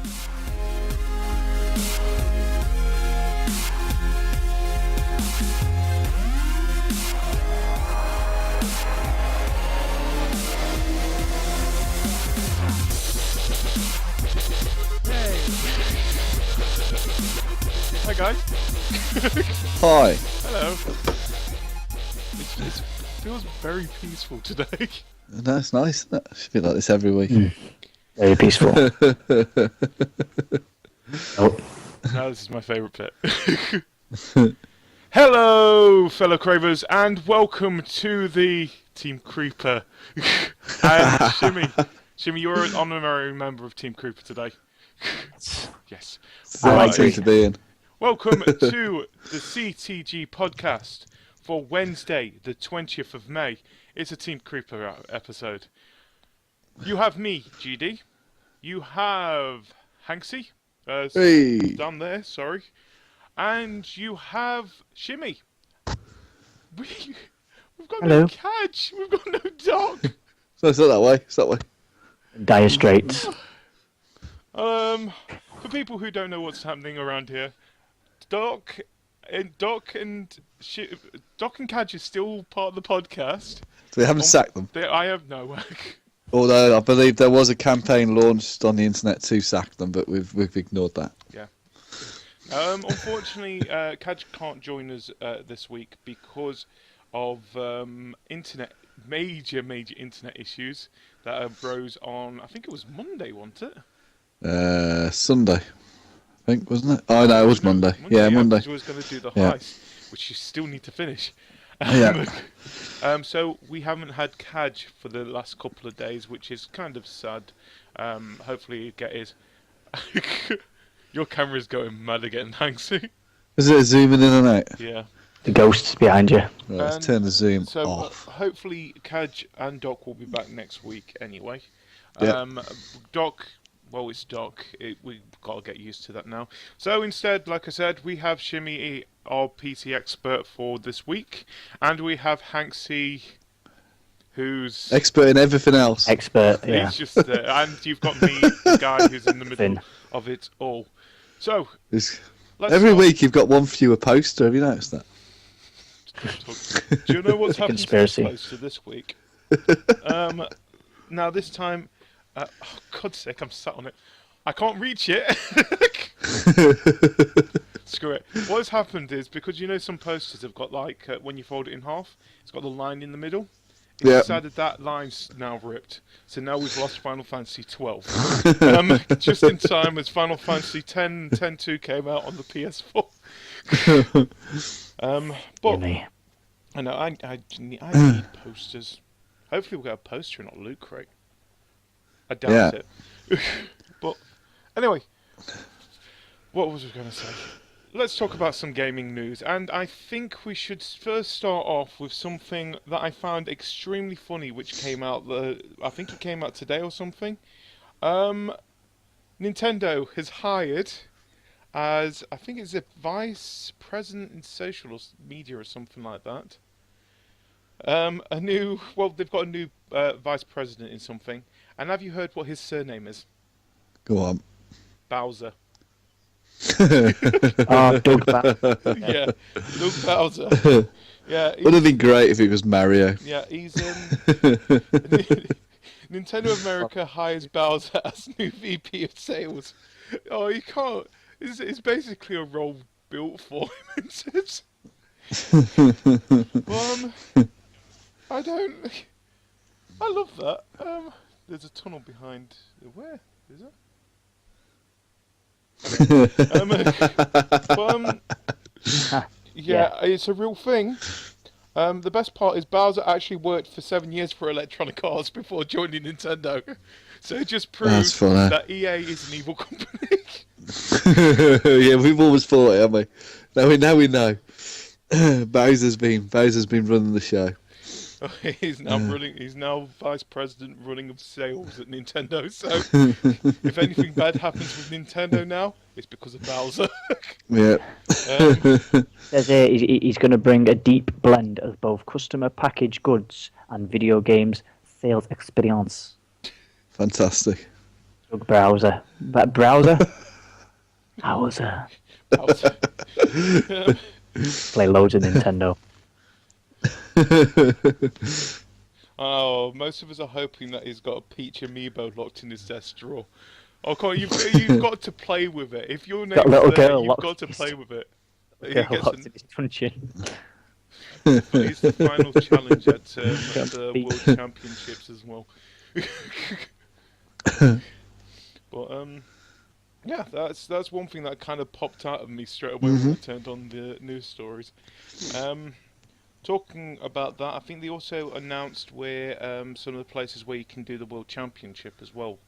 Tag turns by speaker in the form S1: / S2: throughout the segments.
S1: Hi guys.
S2: Hi.
S1: Hello. It feels very peaceful today.
S2: That's nice, isn't it? Should be like this every week.
S3: Very peaceful. Oh.
S1: No, this is my favourite bit. Hello, fellow Cravers, and welcome to the Team Creeper. And Shimmy. Shimmy, you're an honorary member of Team Creeper today. Yes.
S2: It's the right thing to be in.
S1: Welcome to the CTG Podcast for Wednesday, the 20th of May. It's a Team Creeper episode. You have me, GD. You have Hanksy.
S2: Hey.
S1: Down there, sorry. And you have Shimmy. We've got
S3: Hello.
S1: no Cadge. We've got no Doc.
S2: So it's not that way. It's that way.
S3: Dire Straits.
S1: For people who don't know what's happening around here, Doc and Cadge is still part of the podcast.
S2: So we haven't sacked them.
S1: I have no.
S2: Although I believe there was a campaign launched on the internet to sack them, but we've ignored that.
S1: Yeah. Unfortunately, Cadge can't join us this week because of major internet issues that arose on, I think it was Monday, wasn't it?
S2: Sunday, I think, wasn't it? Oh no, it was Monday. Yeah, Monday.
S1: He was going to do the
S2: Yeah.
S1: heist, which you still need to finish.
S2: Yeah.
S1: So we haven't had Cadge for the last couple of days, which is kind of sad. Hopefully you get his... Your camera's going mad again, Hanksy.
S2: Is it zooming in and out?
S1: Yeah.
S3: The ghosts behind you.
S2: Right, let's turn the zoom
S1: So
S2: off.
S1: hopefully Cadge and Doc will be back next week anyway.
S2: Yeah.
S1: Doc, well, it's Doc. We've got to get used to that now. So instead, like I said, we have Shimmy, our PC expert for this week, and we have Hanksy, who's
S2: Expert in everything else.
S3: Expert, yeah.
S1: he's just there, and you've got me, the guy who's in the middle
S3: Finn.
S1: of it all. So let's
S2: Every
S1: start.
S2: week you've got one fewer poster. Have you noticed that?
S1: Do you know what's happened
S3: Conspiracy.
S1: to this poster this week? Now this time, oh God's sake, I'm sat on it. I can't reach it. Screw it. What has happened is, because you know some posters have got like, when you fold it in half, it's got the line in the middle. It's
S2: Yeah.
S1: decided that line's now ripped. So now we've lost Final Fantasy 12. Just in time as Final Fantasy 10-2 came out on the PS4. But
S3: Yummy.
S1: I know I need posters. Hopefully we'll get a poster and not a loot crate. I doubt it. But anyway, what was I going to say? Let's talk about some gaming news, and I think we should first start off with something that I found extremely funny, which came out I think it came out today or something. Nintendo has hired as, I think it's a vice president in social media or something like that. They've got a new vice president in something. And have you heard what his surname is?
S2: Go on.
S1: Bowser.
S3: Oh, Doug
S1: Yeah, Doug Bowser. Yeah,
S2: Would have been great if it was Mario.
S1: yeah, he's Nintendo America hires Bowser as new VP of sales. Oh, you can't. It's basically a role built for him, isn't it? I love that. There's a tunnel behind. Where is it? Yeah, it's a real thing. The best part is Bowser actually worked for 7 years for Electronic Arts before joining Nintendo. So it just proves that EA is an evil company.
S2: Yeah, we've always thought it, haven't we? Now we know. Bowser's been running the show.
S1: He's now vice president running of sales at Nintendo. So if anything bad happens with Nintendo now, it's because of Bowser.
S2: Yeah.
S3: Says here he's going to bring a deep blend of both customer packaged goods and video games sales experience.
S2: Fantastic.
S3: Browser. That browser? Browser. Play loads of Nintendo.
S1: Oh, most of us are hoping that he's got a Peach amiibo locked in his desk drawer. Oh, come on, you've got to play with it. If your
S3: Got a
S1: name's
S3: little
S1: there,
S3: girl
S1: you've
S3: locked
S1: got to
S3: in
S1: play
S3: his-
S1: with it. He
S3: Girl
S1: gets
S3: locked in his truncheon.
S1: It's the final challenge at the
S3: Beat.
S1: World Championships as well. But yeah, that's one thing that kind of popped out of me straight away when I turned on the news stories. Talking about that, I think they also announced where some of the places where you can do the World Championship as well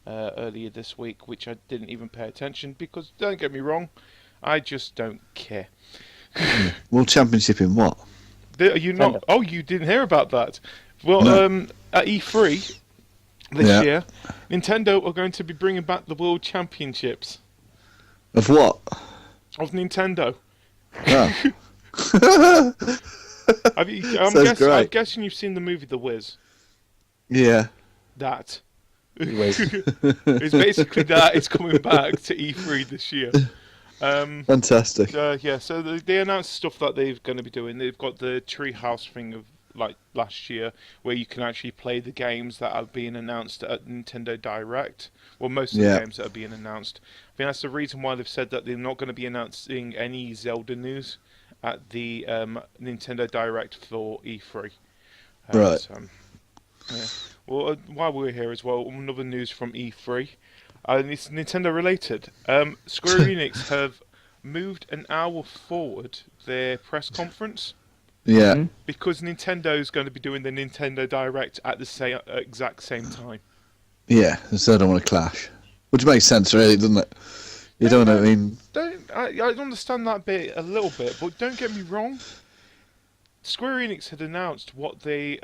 S1: earlier this week, which I didn't even pay attention because, don't get me wrong, I just don't care.
S2: World Championship in what?
S1: Are you not?
S3: Nintendo.
S1: Oh, you didn't hear about that? Well,
S2: No.
S1: at E3 this year, Nintendo are going to be bringing back the World Championships
S2: Of what?
S1: of Nintendo.
S2: Oh. Sounds great.
S1: I'm guessing you've seen the movie The Wiz.
S2: Yeah.
S1: That.
S3: Wiz.
S1: It's basically that. It's coming back to E3 this year.
S2: Fantastic.
S1: Yeah, so they announced stuff that they're going to be doing. They've got the Treehouse thing of like last year, where you can actually play the games that are being announced at Nintendo Direct. Well, most of the games that are being announced. I think that's the reason why they've said that they're not going to be announcing any Zelda news at the Nintendo Direct for E3.
S2: Right.
S1: So, yeah. Well, while we're here as well, another news from E3. And it's Nintendo related. Square Enix have moved an hour forward their press conference
S2: Yeah.
S1: because Nintendo is going to be doing the Nintendo Direct at the exact same time.
S2: Yeah. So I don't want to clash. Which makes sense, really, doesn't it? You don't know. I mean,
S1: I understand that bit a little bit, but don't get me wrong. Square Enix had announced what their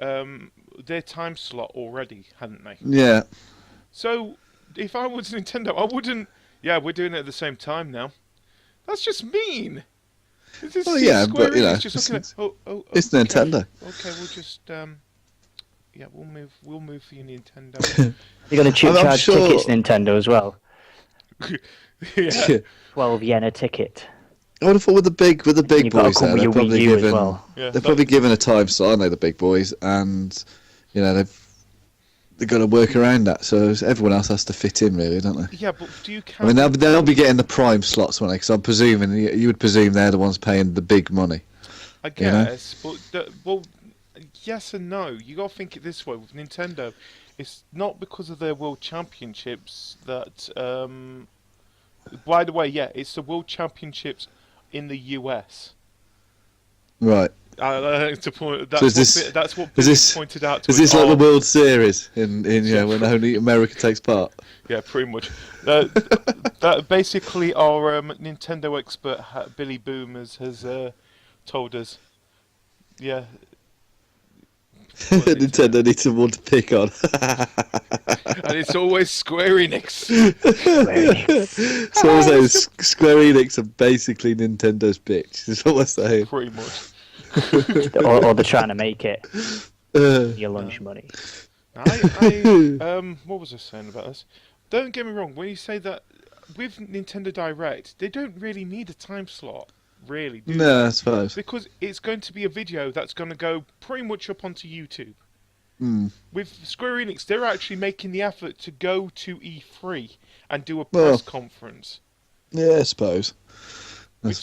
S1: time slot already, hadn't they?
S2: yeah.
S1: So if I was Nintendo, I wouldn't. Yeah, we're doing it at the same time now. That's just mean. This
S2: Well,
S1: is
S2: yeah,
S1: Square
S2: but, you know,
S1: Enix just looking at.
S2: It's
S1: okay.
S2: Nintendo.
S1: Okay, we'll just yeah, we'll move for your Nintendo.
S3: You're going to
S2: I'm
S3: charge
S2: sure-
S3: tickets, Nintendo, as well.
S1: Yeah.
S3: 12 yen a ticket.
S2: I would have thought with the big
S3: You've got to
S2: boys
S3: come
S2: there,
S3: with
S2: they're
S3: your
S2: probably
S3: Wii U as
S2: given
S3: well.
S1: Yeah,
S2: they're probably given a time slot, aren't they, the big boys, and you know they've got to work around that. So everyone else has to fit in, really, don't they?
S1: Yeah, but do you
S2: I mean,
S1: count?
S2: they'll be getting the prime slots, won't they? Because I'm presuming you would presume they're the ones paying the big money.
S1: I
S2: you know?
S1: guess, but well, yes and no. You got to think it this way with Nintendo. It's not because of their World Championships that. By the way, yeah, it's the World Championships in the US.
S2: Right.
S1: To point,
S2: So is this-
S1: that's what
S2: is
S1: Billy
S2: this-
S1: pointed out to
S2: Is
S1: us.
S2: this like the World Series in you know, when only America takes part?
S1: Yeah, pretty much. That basically our Nintendo expert Billy Boomers has told us. Yeah.
S2: Nintendo needs someone to pick on.
S1: And it's always Square Enix.
S2: So I'm saying Square Enix are basically Nintendo's bitch. Is what we're saying.
S1: Pretty much.
S3: Or they're trying to make it your lunch money.
S1: What was I saying about this? Don't get me wrong. When you say that with Nintendo Direct, they don't really need a time slot, really. Do they?
S2: No, I suppose.
S1: Because it's going to be a video that's going to go pretty much up onto YouTube. With Square Enix, they're actually making the effort to go to E3 and do a press conference.
S2: Yeah, I suppose.
S1: And
S2: But,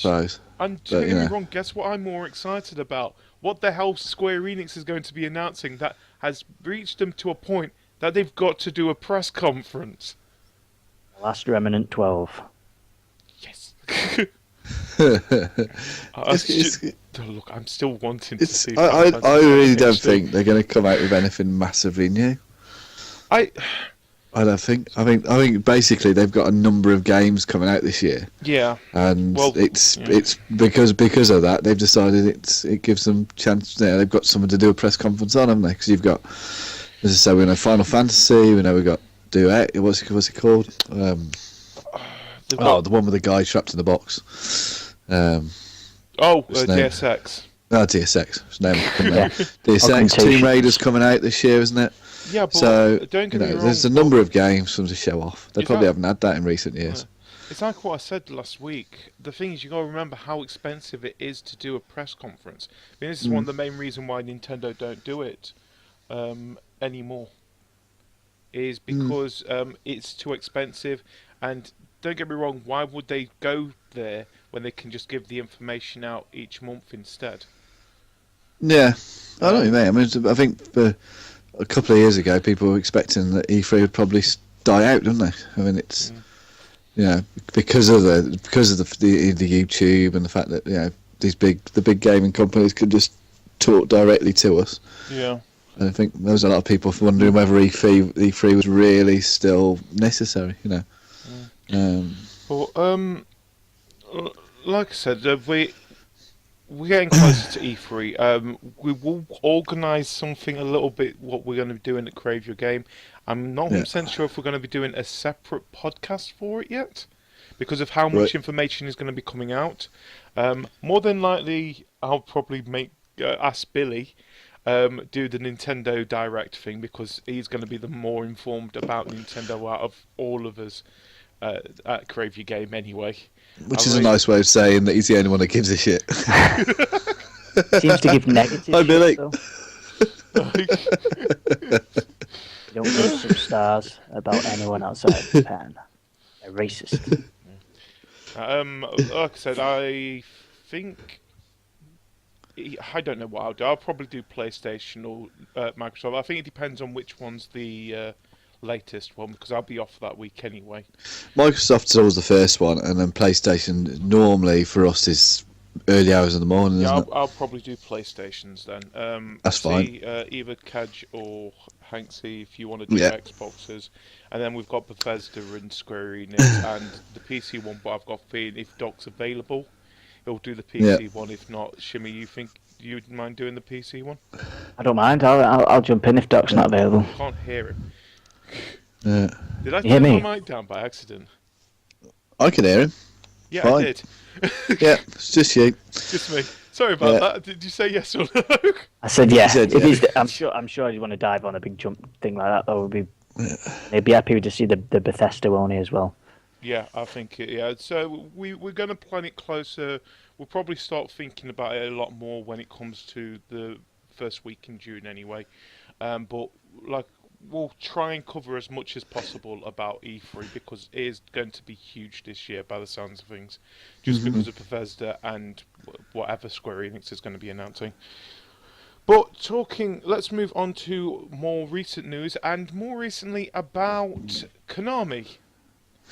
S1: don't get
S2: you
S1: me
S2: know.
S1: wrong, guess what I'm more excited about? What the hell Square Enix is going to be announcing that has reached them to a point that they've got to do a press conference.
S3: Last Remnant 12.
S1: Yes.
S2: It's-
S1: Look, I'm still wanting to see.
S2: I
S1: Final Fantasy
S2: really
S1: VII
S2: don't
S1: HD.
S2: think they're going to come out with anything massively new.
S1: I
S2: don't think. I think basically they've got a number of games coming out this year,
S1: yeah.
S2: and
S1: Well,
S2: it's
S1: yeah.
S2: because of that they've decided it gives them chance. You know, they've got someone to do a press conference on, haven't they? Because you've got, as I say, we know Final Fantasy. We know we've got Duet. What's it called?
S1: They've got-
S2: The one with the guy trapped in the box. What's his name?
S1: DSX.
S2: DSX. His name.
S3: Yeah.
S2: DSX.
S3: Augmentation.
S2: Tomb Raider's coming out this year, isn't it?
S1: Yeah, but
S2: So
S1: don't get me wrong.
S2: there's a number of games for them to show off. They probably haven't had that in recent years.
S1: It's like what I said last week. The thing is, you got to remember how expensive it is to do a press conference. I mean, this is one of the main reasons why Nintendo don't do it anymore. Is because it's too expensive, and don't get me wrong. Why would they go there when they can just give the information out each month instead?
S2: Yeah, I know what you mean. I mean, I think a couple of years ago, people were expecting that E3 would probably die out, didn't they? I mean, it's because of the YouTube and the fact that the big gaming companies could just talk directly to us.
S1: Yeah.
S2: And I think there was a lot of people wondering whether E3 was really still necessary.
S1: Well, like I said, we're getting closer to E3. We will organise something a little bit what we're going to be doing at Crave Your Game. I'm not 100% sure if we're going to be doing a separate podcast for it yet, because of how much information is going to be coming out. More than likely, I'll probably ask Billy do the Nintendo Direct thing, because he's going to be the more informed about Nintendo out of all of us at Crave Your Game anyway.
S2: Which is a nice way of saying that he's the only one that gives a shit.
S3: Seems to give negative
S2: Hi, Billy.
S3: You don't give some stars about anyone outside of Japan. They're racist.
S1: Like I said, I think... I don't know what I'll do. I'll probably do PlayStation or Microsoft. I think it depends on which one's the latest one, because I'll be off that week anyway.
S2: Microsoft's always the first one, and then PlayStation normally for us is early hours in the morning, isn't it?
S1: I'll probably do PlayStations then.
S2: That's fine.
S1: Either Kaj or Hanksy if you want to do Xboxes. And then we've got Bethesda and Square Enix and the PC one, but I've got a feeling if Doc's available, he'll do the PC one. If not, Shimmy, you think you'd mind doing the PC one?
S3: I don't mind. I'll jump in if Doc's not available.
S1: I can't hear him. Did I
S3: hear
S1: turn
S3: me?
S1: my mic down by accident?
S2: I can hear him.
S1: Yeah,
S2: Fine.
S1: I did.
S2: Yeah, it's just you.
S1: Just me. Sorry about that. Did you say yes or no?
S3: I said yeah.
S2: said
S3: If
S2: yeah.
S3: he's, I'm sure he'd want to dive on a big jump thing like that. Though they'd be happy to see the Bethesda only as well.
S1: Yeah, I think so we're going to plan it closer. We'll probably start thinking about it a lot more when it comes to the first week in June anyway. But we'll try and cover as much as possible about E3, because it is going to be huge this year by the sounds of things, just because of Bethesda and whatever Square Enix is going to be announcing. But let's move on to more recent news, and more recently about Konami.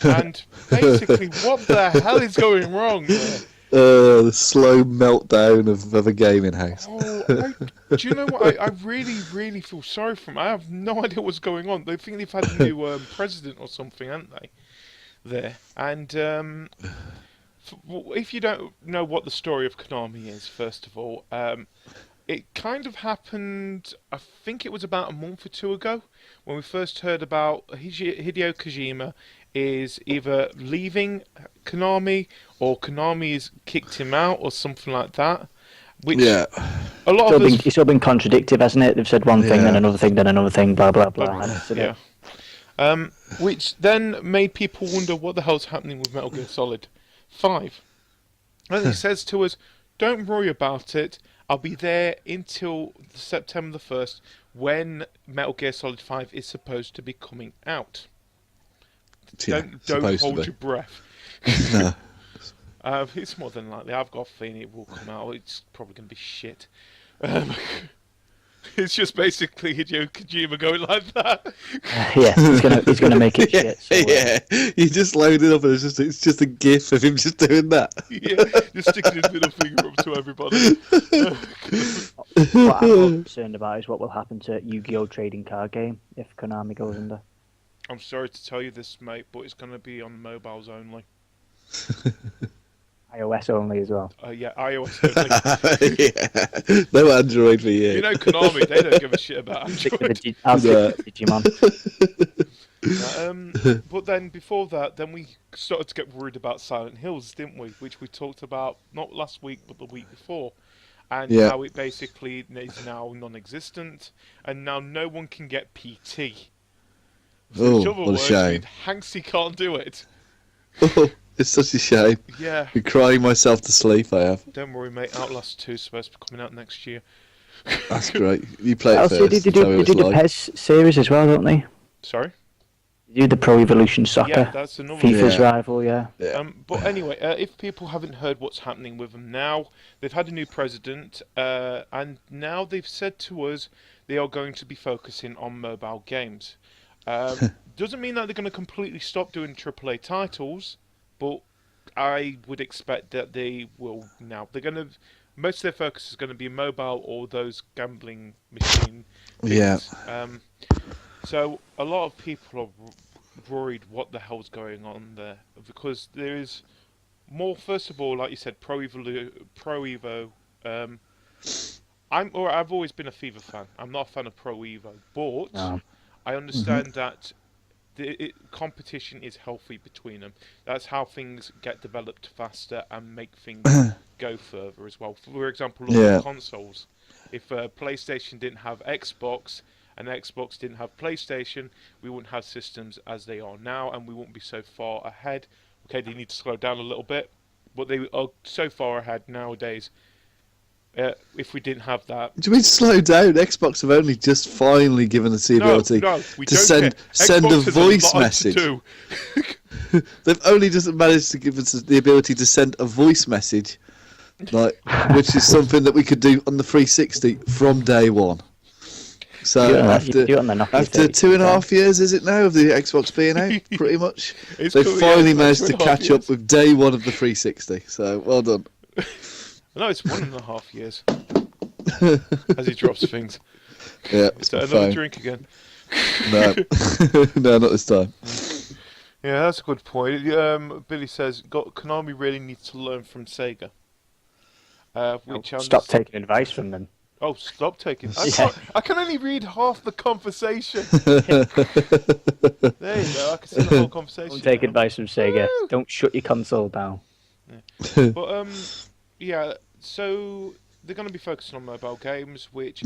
S1: And basically, what the hell is going wrong there?
S2: The slow meltdown of a gaming house.
S1: Do you know what? I really, really feel sorry for them. I have no idea what's going on. They think they've had a new president or something, haven't they? There. And if you don't know what the story of Konami is, first of all, it kind of happened, I think it was about a month or two ago, when we first heard about Hideo Kojima is either leaving Konami or Konami's kicked him out or something like that. Which a lot of us...
S3: It's all been contradictive, hasn't it? They've said one thing, then another thing, then another thing, blah, blah, blah.
S1: Which then made people wonder what the hell's happening with Metal Gear Solid 5. And he says to us, don't worry about it. I'll be there until September the 1st when Metal Gear Solid 5 is supposed to be coming out. Don't hold your breath.
S2: No.
S1: It's more than likely. I've got a feeling it will come out. It's probably going to be shit. It's just basically Hideo Kojima going like that.
S3: He's gonna make it shit. So,
S2: you just load it up and it's just a gif of him just doing that.
S1: Just sticking his middle finger up to everybody.
S3: What I'm more concerned about is what will happen to Yu-Gi-Oh! Trading card game if Konami goes under.
S1: I'm sorry to tell you this, mate, but it's going to be on mobiles only.
S3: iOS only as well.
S1: iOS only.
S2: No Android for you.
S1: You know Konami, they don't give a shit about Android.
S3: I'll stick with Digimon.
S1: But then before that, then we started to get worried about Silent Hills, didn't we? Which we talked about not last week, but the week before. and
S2: Yeah.
S1: how it basically is now non-existent, and now no one can get PT. So in
S2: Oh,
S1: other
S2: what a
S1: words,
S2: shame.
S1: means Hanksy can't do it.
S2: Oh, it's such a shame.
S1: Yeah.
S2: Been crying myself to sleep, I have.
S1: Don't worry, mate. Outlast 2 is supposed to be coming out next year.
S2: That's great. You play it
S3: Also,
S2: first.
S3: they
S2: Tell me
S3: do
S2: what it's
S3: the
S2: like.
S3: PES series as well, don't they?
S1: Sorry?
S3: They do the Pro Evolution Soccer.
S1: Yeah, that's another
S3: FIFA's
S2: Yeah.
S3: rival, yeah.
S2: Yeah.
S1: But anyway, if people haven't heard what's happening with them now, they've had a new president, and now they've said to us they are going to be focusing on mobile games. Doesn't mean that they're going to completely stop doing AAA titles, but I would expect that they will now. They're going to most of their focus is going to be mobile or those gambling machine things.
S2: Yeah.
S1: So a lot of people are worried what the hell's going on there, because there is more. First of all, like you said, Pro Evo. I've always been a FIFA fan. I'm not a fan of Pro Evo, but
S3: No.
S1: I understand that competition is healthy between them. That's how things get developed faster and make things go further as well. For example, look at consoles. If PlayStation didn't have Xbox and Xbox didn't have PlayStation, we wouldn't have systems as they are now, and we wouldn't be so far ahead. Okay, they need to slow down a little bit, but they are so far ahead nowadays. If we didn't have that,
S2: Do you mean slow down? Xbox have only just finally given us the ability
S1: we
S2: to
S1: don't
S2: send
S1: care.
S2: a
S1: Xbox has
S2: voice
S1: lot to
S2: message.
S1: do.
S2: They've only just managed to give us the ability to send a voice message, which is something that we could do on the 360 from day one. So
S3: You do it on the Nokia
S2: after
S3: 32,
S2: 2.5 years, is it now, of the Xbox being out, pretty much?
S1: It's
S2: They've
S1: cool, yeah,
S2: finally
S1: it's
S2: managed
S1: like
S2: to
S1: 2.5
S2: catch up
S1: years.
S2: with day one of the 360. So well done.
S1: No, it's 1.5 years. As he drops things.
S2: Yeah,
S1: Is that another drink again?
S2: No, no, not this time.
S1: Yeah, that's a good point. Billy says, Konami really needs to learn from Sega. Which
S3: Stop taking advice from them.
S1: Oh, stop taking.
S3: Yeah.
S1: I can only read half the conversation. There you go. I can see the whole conversation.
S3: Don't take
S1: now.
S3: advice from Sega.
S1: Woo!
S3: Don't shut your console down.
S1: But yeah. So they're going to be focusing on mobile games, which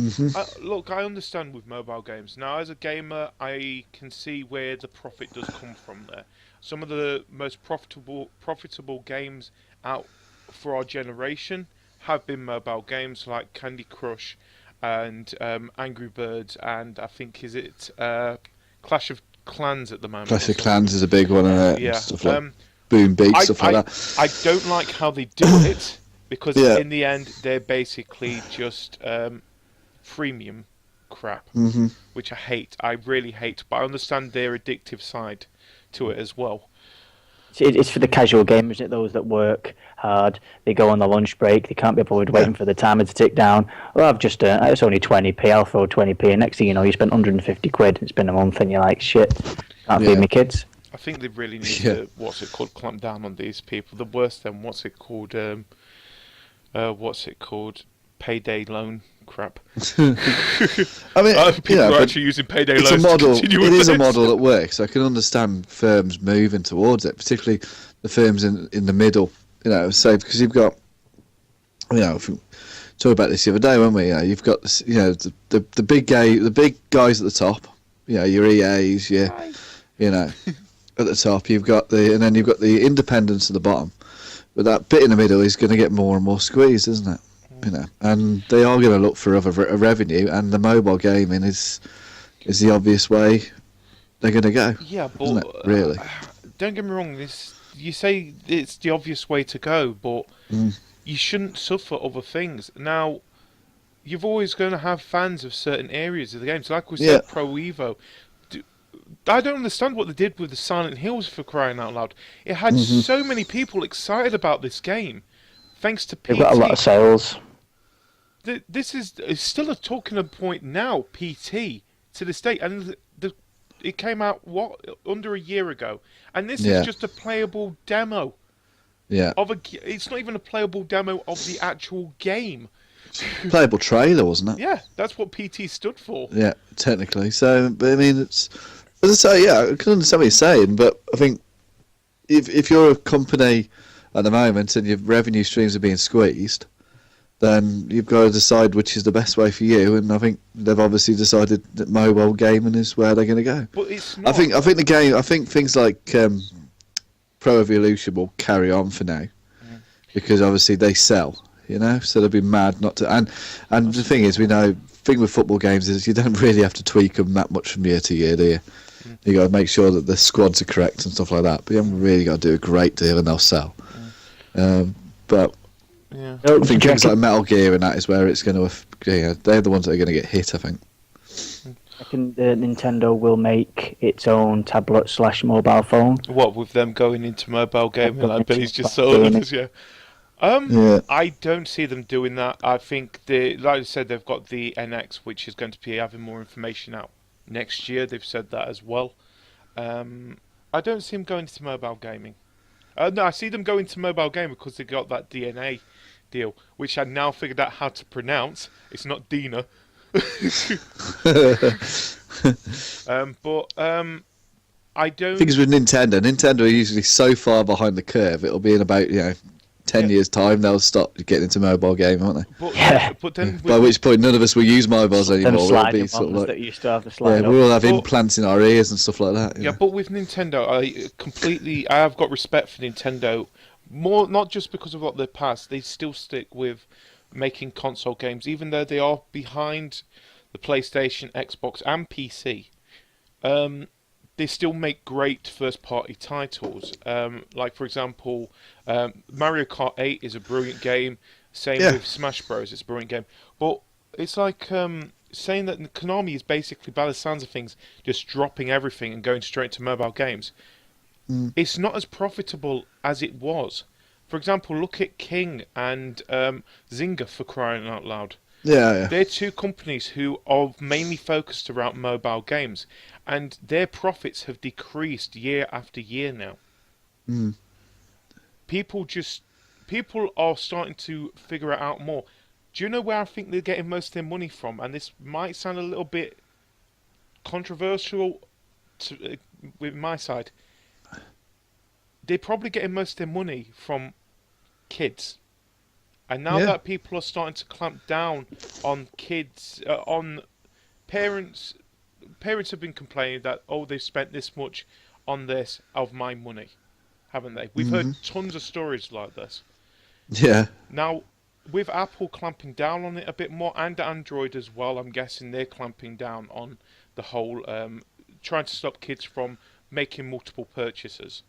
S1: look, I understand with mobile games. Now, as a gamer, I can see where the profit does come from there. Some of the most profitable games out for our generation have been mobile games like Candy Crush and Angry Birds, and I think is it Clash of Clans at the moment.
S2: Clash of Clans is a big one, and
S1: Yeah.
S2: stuff like Boom Beat, stuff like that.
S1: I don't like how they do it, because in the end they're basically just freemium crap, which I hate. I really hate, but I understand their addictive side to it as well.
S3: It's for the casual gamers, isn't it? Those that work hard, they go on the lunch break, they can't be bothered waiting for the timer to tick down. Well, it's only 20p, I'll throw 20p, and next thing you know, you spent 150 quid, it's been a month, and you're like, shit, can't feed me kids.
S1: I think they really need to, clamp down on these people. The worst then, payday loan crap.
S2: I mean,
S1: people are actually using payday
S2: it's
S1: loans
S2: a model.
S1: to continue
S2: It
S1: with
S2: is a
S1: this.
S2: model that works. I can understand firms moving towards it, particularly the firms in the middle. So because you've got, if we talked about this the other day, weren't we? You've got, the big guys at the top. Your EAs, at the top. And then you've got the independents at the bottom. But that bit in the middle is going to get more and more squeezed, isn't it? And they are going to look for other revenue, and the mobile gaming is the obvious way they're going to go.
S1: Yeah, but
S2: isn't it? Really,
S1: don't get me wrong. You say it's the obvious way to go, but you shouldn't suffer other things. Now, you're always going to have fans of certain areas of the games, like we said, Pro Evo. I don't understand what they did with the Silent Hills, for crying out loud. It had so many people excited about this game, thanks to PT.
S3: They've got a lot of sales.
S1: This is still a talking point now, PT, to this day. And it came out, under a year ago. And this is just a playable demo.
S2: Yeah.
S1: It's not even a playable demo of the actual game.
S2: Playable trailer, wasn't it?
S1: Yeah, that's what PT stood for.
S2: Yeah, technically. So, but I mean, it's, as I say, I can understand what you're saying, but I think if you're a company at the moment and your revenue streams are being squeezed, then you've got to decide which is the best way for you. And I think they've obviously decided that mobile gaming is where they're going to go.
S1: But it's not.
S2: I think the game. I think things like Pro Evolution will carry on for now, because obviously they sell. So they'd be mad not to. And the thing is, thing with football games is you don't really have to tweak them that much from year to year, do you? You got to make sure that the squads are correct and stuff like that. But you haven't really got to do a great deal, and they'll sell. But
S1: Yeah.
S2: I think things like Metal Gear and that is where it's going to. They're the ones that are going to get hit, I think.
S3: I think Nintendo will make its own tablet/mobile phone.
S1: What, with them going into mobile gaming like Billy's just sold us, yeah. I don't see them doing that. I think like I said, they've got the NX, which is going to be having more information out next year. They've said that as well. I don't see them going into mobile gaming. No, I see them going to mobile gaming because they got that DNA deal, which I now figured out how to pronounce. It's not Dina. I don't.
S2: Things with Nintendo are usually so far behind the curve. It'll be in about 10 years' time they'll stop getting into mobile gaming, won't they?
S1: But then
S2: by which point none of us will use mobiles anymore. We'll be sort of like,
S3: that used to have the slide
S2: we'll all have implants in our ears and stuff like that.
S1: Yeah, but with Nintendo, I have got respect for Nintendo. More not just because of what their past, they still stick with making console games, even though they are behind the PlayStation, Xbox, and PC. They still make great first-party titles. Like, for example, Mario Kart 8 is a brilliant game. Same with Smash Bros. It's a brilliant game. But it's like saying that Konami is basically, by the sounds of things, just dropping everything and going straight to mobile games. It's not as profitable as it was. For example, look at King and Zynga, for crying out loud.
S2: Yeah.
S1: They're two companies who are mainly focused around mobile games, and their profits have decreased year after year now. People are starting to figure it out more. Do you know where I think they're getting most of their money from? And this might sound a little bit controversial with my side. They're probably getting most of their money from kids. And now that people are starting to clamp down on kids, on parents have been complaining that, they've spent this much on this of my money, haven't they? We've heard tons of stories like this.
S2: Yeah.
S1: Now, with Apple clamping down on it a bit more, and Android as well, I'm guessing they're clamping down on the whole, trying to stop kids from making multiple purchases.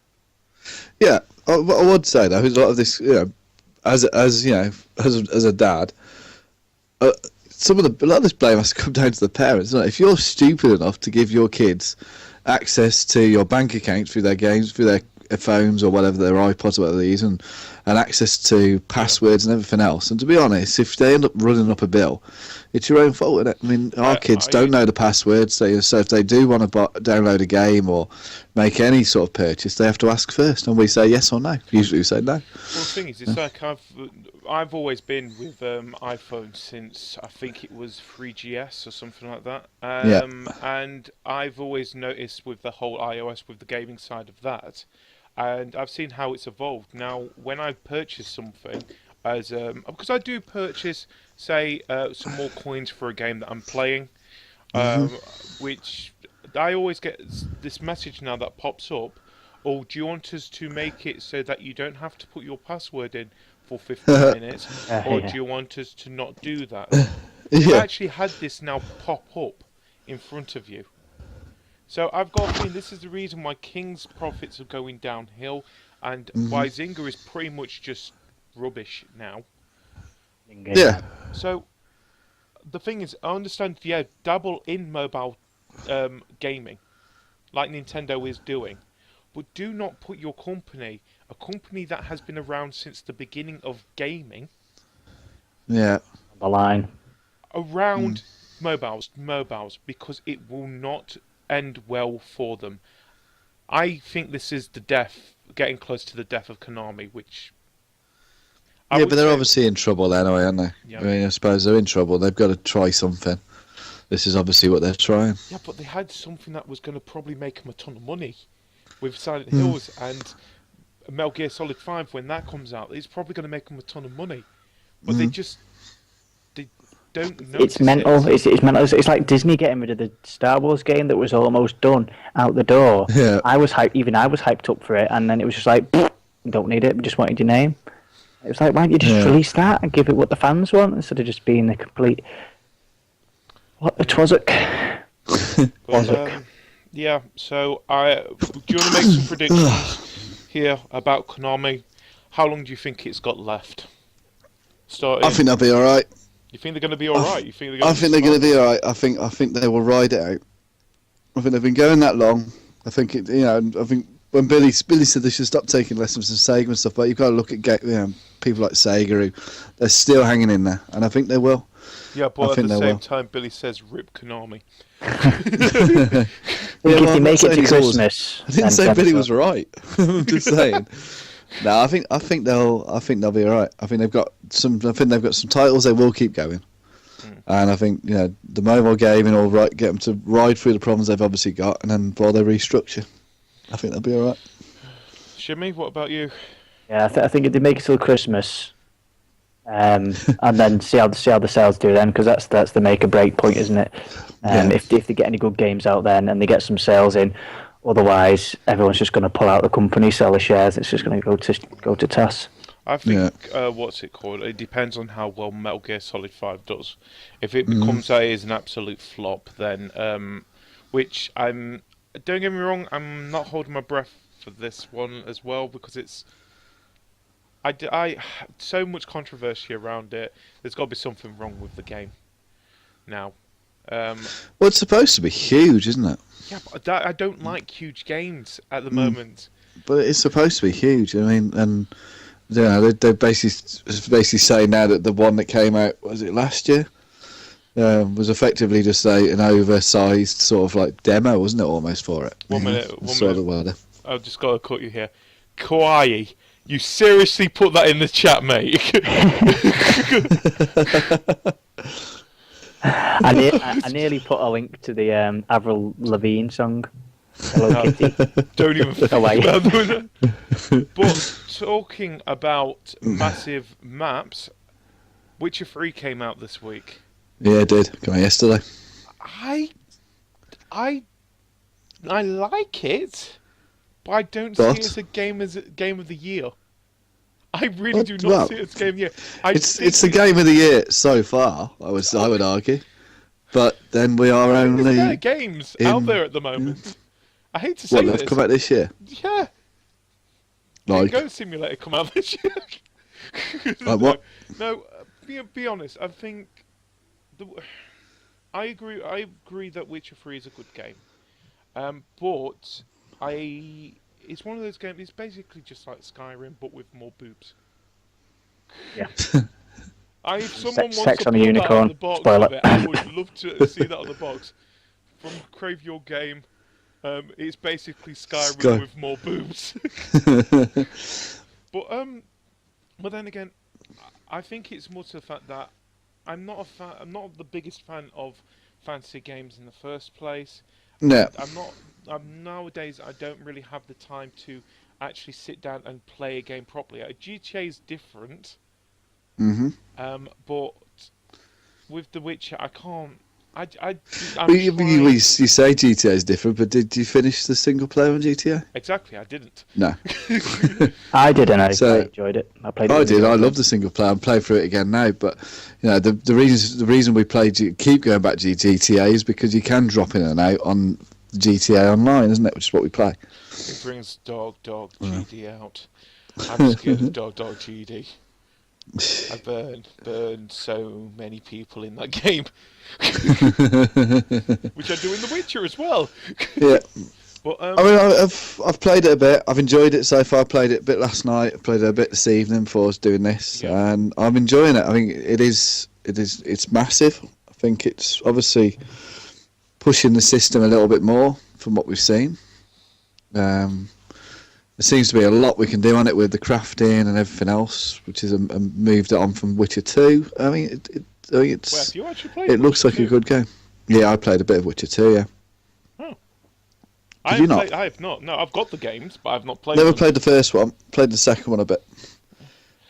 S2: Yeah, I would say though, a lot of this, as a dad, a lot of this blame has to come down to the parents. If you're stupid enough to give your kids access to your bank account through their games, through their phones or whatever, their iPods or whatever they use, and access to passwords and everything else, and to be honest, if they end up running up a bill, it's your own fault, isn't it? I mean, our kids don't know the passwords, so if they do want to download a game or make any sort of purchase, they have to ask first, and we say yes or no. Usually we say no.
S1: Well, the thing is, it's like I've always been with iPhone since I think it was 3GS or something like that. And I've always noticed with the whole iOS, with the gaming side of that, and I've seen how it's evolved. Now, when I purchase something, because I do purchase, say, some more coins for a game that I'm playing, which I always get this message now that pops up. Do you want us to make it so that you don't have to put your password in for 15 minutes, or do you want us to not do that? I've actually had this now pop up in front of you. So I've got a feeling this is the reason why King's profits are going downhill, and why Zynga is pretty much just rubbish now.
S2: Yeah.
S1: So the thing is, I understand, dabble in mobile gaming, like Nintendo is doing, but do not put your company, a company that has been around since the beginning of gaming,
S3: the line
S1: around mobiles, because it will not end well for them. I think this is getting close to the death of Konami, which...
S2: but they're obviously in trouble anyway, aren't they?
S1: Yeah.
S2: I mean, I suppose they're in trouble. They've got to try something. This is obviously what they're trying.
S1: Yeah, but they had something that was going to probably make them a ton of money with Silent Hills and Metal Gear Solid 5 when that comes out. It's probably going to make them a ton of money. But they just they don't notice
S3: It's mental.
S1: it.
S3: It's mental. It's like Disney getting rid of the Star Wars game that was almost done out the door.
S2: Yeah.
S3: I was hyped up for it, and then it was just like, don't need it. We just wanted your name. It was like, why don't you just release that and give it what the fans want instead of just being the complete what the twazzock.
S1: Yeah. So do you want to make some predictions here about Konami? How long do you think it's got left?
S2: I think they'll be all right.
S1: You think they're going to be all right?
S2: I think they're going to be all right. I think they will ride it out. I think they've been going that long. I think I think when Billy said they should stop taking lessons from Sega and stuff, but you've got to look at people like Sega who they're still hanging in there, and I think they will.
S1: Yeah, but at the same time, Billy says rip Konami.
S3: If you make it to Christmas,
S2: I didn't say Billy was right. I'm just saying. No, I think they'll be all right. I think they've got some titles they will keep going, and I think the mobile gaming will get them to ride through the problems they've obviously got, and then while they restructure, I think they'll be all right.
S1: Shimmy, what about you?
S3: Yeah, I think if they make it till Christmas, and then see how the sales do then, because that's the make or break point, isn't it? If they get any good games out then and they get some sales in. Otherwise, everyone's just going to pull out the company, sell the shares. It's just going to go to TAS.
S1: I think what's it called? It depends on how well Metal Gear Solid 5 does. If it becomes as an absolute flop, then which don't get me wrong, I'm not holding my breath for this one as well because it's so much controversy around it. There's got to be something wrong with the game now.
S2: Well, it's supposed to be huge, isn't it?
S1: Yeah, but I don't like huge games at the moment.
S2: But it's supposed to be huge. I mean, and they're basically saying now that the one that came out, was it last year, was effectively just an oversized sort of like demo, wasn't it, almost for it?
S1: One minute. I've just got to cut you here. Kawaii, you seriously put that in the chat, mate?
S3: I nearly put a link to the Avril Lavigne song. Hello Kitty.
S1: Don't even think
S3: Away.
S1: about that. But talking about massive maps, Witcher 3 came out this week.
S2: Yeah, it did. Came out yesterday.
S1: I like it, but I don't see it as a game of the year. I really do not see it as game of the year.
S2: It's the game of the year so far. I would argue, but then we are only
S1: there are games out there at the moment. I hate to say
S2: what
S1: this.
S2: they've come out this year.
S1: Yeah,
S2: like
S1: Go Simulator come out this year.
S2: Like what?
S1: No, be honest. I think I agree that Witcher 3 is a good game, but it's one of those games. It's basically just like Skyrim, but with more boobs.
S3: Yeah.
S1: If someone wants
S3: Sex
S1: to
S3: on a
S1: pull
S3: unicorn.
S1: that out of the box
S3: Spoiler.
S1: of it, I would love to see that on the box. From Crave Your Game, it's basically Skyrim with more boobs. But then again, I think it's more to the fact that I'm not the biggest fan of fantasy games in the first place.
S2: No.
S1: Nowadays, I don't really have the time to actually sit down and play a game properly. GTA is different.
S2: Mm-hmm.
S1: But with The Witcher, I can't.
S2: You say GTA is different, but did you finish the single player on GTA?
S1: Exactly, I didn't.
S2: No.
S3: I did, and I enjoyed it. I did.
S2: I love the single player. I'm playing through it again now, but the reason we keep going back to GTA is because you can drop in and out on GTA Online, isn't it? Which is what we play.
S1: It brings Dog GD out. I'm scared of Dog GD. I burned so many people in that game, which I do in The Witcher as well.
S2: Yeah,
S1: but
S2: I mean, I've played it a bit. I've enjoyed it so far. I played it a bit last night. I played it a bit this evening before I was doing this, and I'm enjoying it. I think it's massive. I think it's obviously pushing the system a little bit more from what we've seen. There seems to be a lot we can do on it with the crafting and everything else, which is moved it on from Witcher 2. I mean, it looks like a good game. Yeah, I played a bit of Witcher 2, yeah.
S1: Oh.
S2: I have
S1: not. No, I've got the games, but I've not played
S2: Never
S1: them.
S2: played the first one. Played the second one a bit.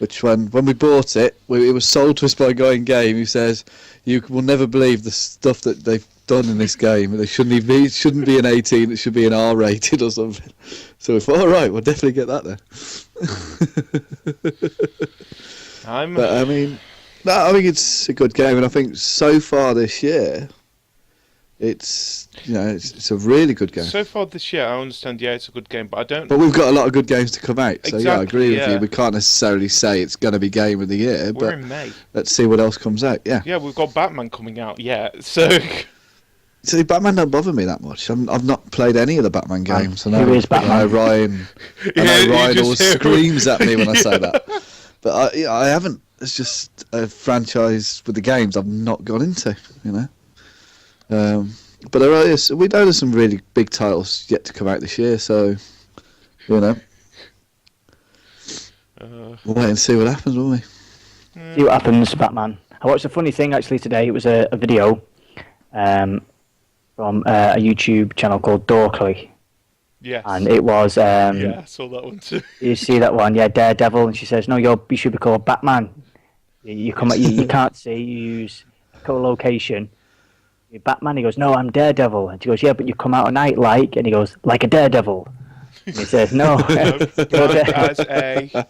S2: Which when we bought it, it was sold to us by a guy in game who says, "You will never believe the stuff that they've done in this game. It shouldn't be an 18. It should be an R rated or something." So we thought, all right, we'll definitely get that then. But I mean, no, I think it's a good game, and I think so far this year, it's a really good game.
S1: So far this year, I understand. Yeah, it's a good game, but I don't.
S2: But we've got a lot of good games to come out. So
S1: exactly,
S2: yeah, I agree with you. We can't necessarily say it's going to be game of the year,
S1: We're
S2: but
S1: in May.
S2: Let's see what else comes out. Yeah.
S1: Yeah, we've got Batman coming out. Yeah, so.
S2: See, Batman don't bother me that much. I've not played any of the Batman games.
S3: Who is Batman?
S2: I know Ryan. Ryan always screams at me when I say that. But I haven't. It's just a franchise with the games I've not gone into. But we know there's some really big titles yet to come out this year. So, we'll wait and see what happens, won't we?
S3: See what happens, Batman. I watched a funny thing actually today. It was a video. From a YouTube channel called Dorkly.
S1: Yes.
S3: And it was...
S1: yeah, I saw that one too.
S3: You see that one? Yeah, Daredevil. And she says, no, you should be called Batman. You can't see, you use co-location. You're Batman. He goes, no, I'm Daredevil. And she goes, yeah, but you come out at night like... And he goes, like a daredevil. And he says, no.
S1: As a daredevil.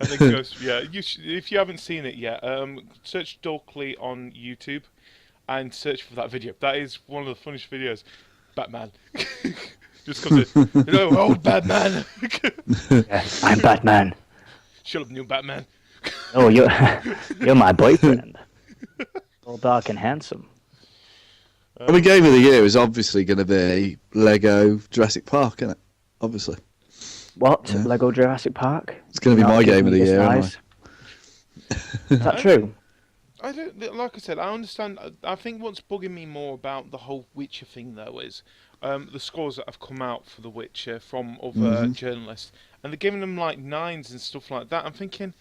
S1: I think it goes, yeah. If you haven't seen it yet, search Dorkly on YouTube and search for that video. That is one of the funniest videos. Batman. Just comes in. Oh, Batman.
S3: Yes, I'm Batman.
S1: Shut up, new Batman.
S3: Oh, you're my boyfriend. All dark and handsome.
S2: The game of the year is obviously going to be Lego Jurassic Park, isn't it? Obviously.
S3: What? Yeah. Lego Jurassic Park?
S2: It's going to be my game of the year,
S3: nice. Is that true?
S1: I don't. Like I said, I understand. I think what's bugging me more about the whole Witcher thing, though, is the scores that have come out for The Witcher from other journalists, and they're giving them like 9s and stuff like that. I'm thinking,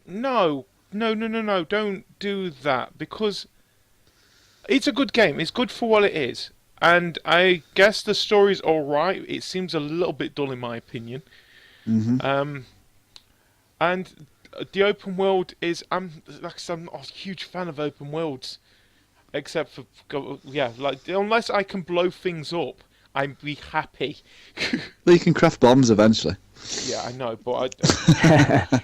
S1: no, don't do that, because it's a good game. It's good for what it is. And I guess the story's all right. It seems a little bit dull in my opinion. And the open world is... I'm not a huge fan of open worlds. Except for... unless I can blow things up, I'd be happy.
S2: Well, you can craft bombs eventually.
S1: Yeah, I know, but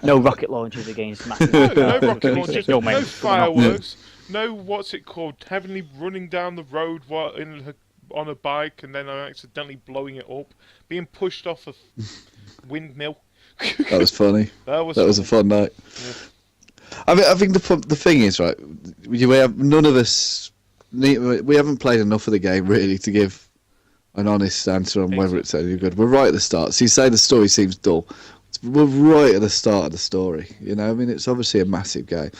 S3: No rocket launchers against massive...
S1: No rocket launchers, no fireworks, no, what's it called, Heavenly running down the road on a bike and then I'm accidentally blowing it up, being pushed off a windmill.
S2: That was funny. That was a fun night. Yeah. I think the thing is, right, we haven't played enough of the game really to give an honest answer on whether it's any good. We're right at the start. So you say the story seems dull. We're right at the start of the story. I mean, it's obviously a massive game.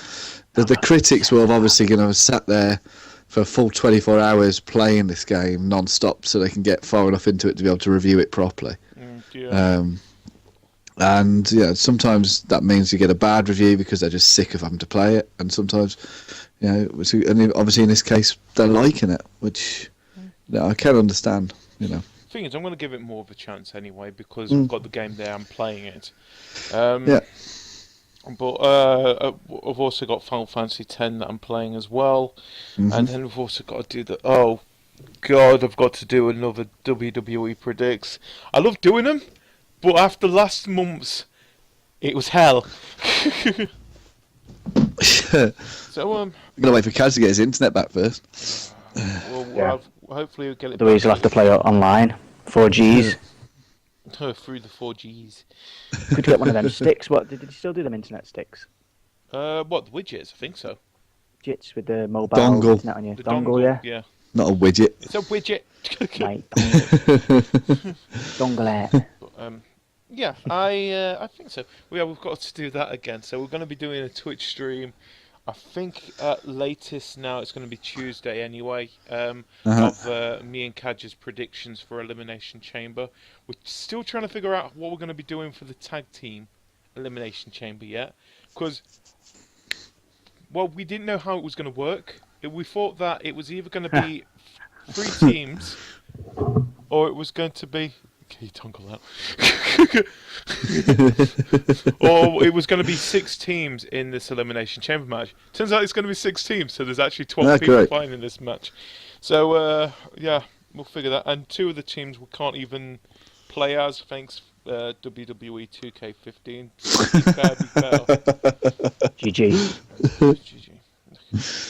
S2: The critics will have obviously sat there for a full 24 hours playing this game non-stop so they can get far enough into it to be able to review it properly. And sometimes that means you get a bad review because they're just sick of having to play it, and sometimes, and obviously in this case they're liking it, which I can understand. The
S1: thing is, I'm going to give it more of a chance anyway because I've got the game there, I'm playing it. But I've also got Final Fantasy X that I'm playing as well, and then we've also got to do oh god, I've got to do another WWE Predicts. I love doing them, but after last month's, it was hell. So
S2: I'm gonna wait for Kaz to get his internet back first.
S1: Hopefully we'll get it.
S3: Otherwise, you'll have to play it online. 4Gs.
S1: Through the 4Gs.
S3: Could you get one of them sticks? What did you still do them internet sticks?
S1: What, the widgets? I think so.
S3: Widgets with the mobile
S2: dongle.
S3: Internet on your dongle,
S1: yeah.
S2: Not a widget.
S1: It's a widget.
S3: Mate, dongle.
S1: Yeah, I think so. We've got to do that again. So we're going to be doing a Twitch stream. I think at latest now it's going to be Tuesday anyway, of me and Kadja's predictions for Elimination Chamber. We're still trying to figure out what we're going to be doing for the tag team Elimination Chamber yet. Because, we didn't know how it was going to work. We thought that it was either going to be 3 teams, or it was going to be Get your tongue out. Or it was going to be 6 teams in this Elimination Chamber match. Turns out it's going to be 6 teams, so there's actually 12 people playing in this match. So, yeah, we'll figure that. And 2 of the teams we can't even play as, thanks WWE 2K15.
S3: GG.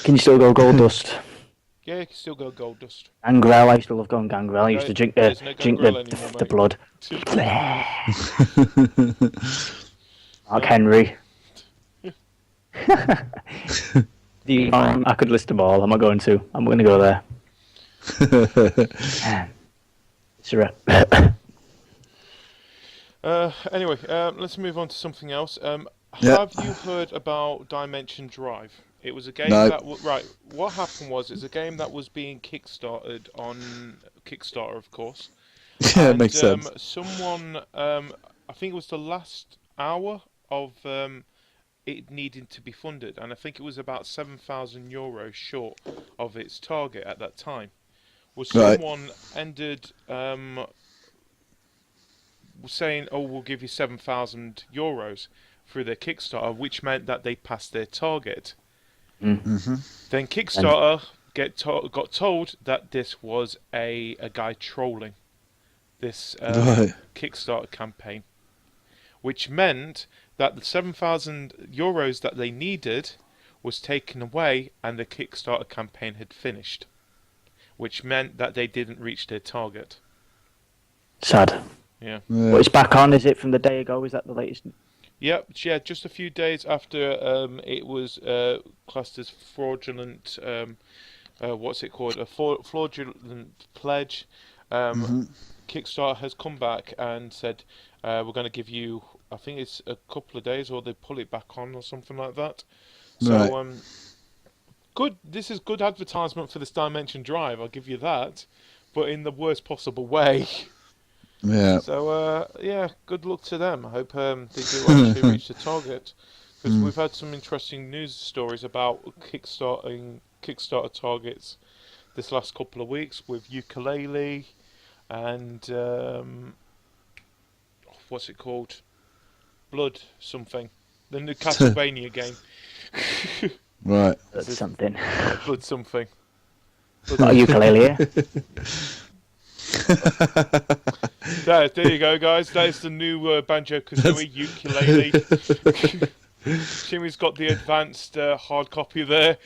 S3: Can you still go Gold Dust?
S1: Yeah, you can still go Gold Dust.
S3: Gangrel, I used to love going Gangrel. I used to drink the blood. Mark Henry. I could list them all. I'm not going to. I'm going to go there.
S1: Anyway, let's move on to something else. Have you heard about Dimension Drive? It was a game that what happened was it's a game that was being kickstarted on Kickstarter, of course.
S2: Yeah, it makes sense.
S1: Someone, I think it was the last hour of it needing to be funded, and I think it was about €7,000 short of its target at that time. Well, someone ended saying, "Oh, we'll give you €7,000 through their Kickstarter," which meant that they passed their target.
S2: Mm-hmm.
S1: Then Kickstarter got told that this was a guy trolling this Kickstarter campaign, which meant that the €7,000 that they needed was taken away and the Kickstarter campaign had finished, which meant that they didn't reach their target.
S3: Sad.
S1: Yeah.
S3: But it's back on, is it, from the day ago? Is that the latest?
S1: Yep, yeah, just a few days after it was classed as fraudulent, what's it called? A fraudulent pledge. Kickstarter has come back and said, we're going to give you, I think it's a couple of days, or they pull it back on or something like that. So, good. This is good advertisement for this Dimension Drive, I'll give you that, but in the worst possible way.
S2: Yeah.
S1: So, yeah, good luck to them. I hope they do actually reach the target. Because we've had some interesting news stories about Kickstarter targets this last couple of weeks with Ukulele and, what's it called? Blood something. The new Castlevania game.
S2: Right.
S3: Blood something.
S1: Blood something.
S3: Not a ukulele,
S1: There you go, guys. There's the new Banjo-Kazooie ukulele. Jimmy's got the advanced hard copy there.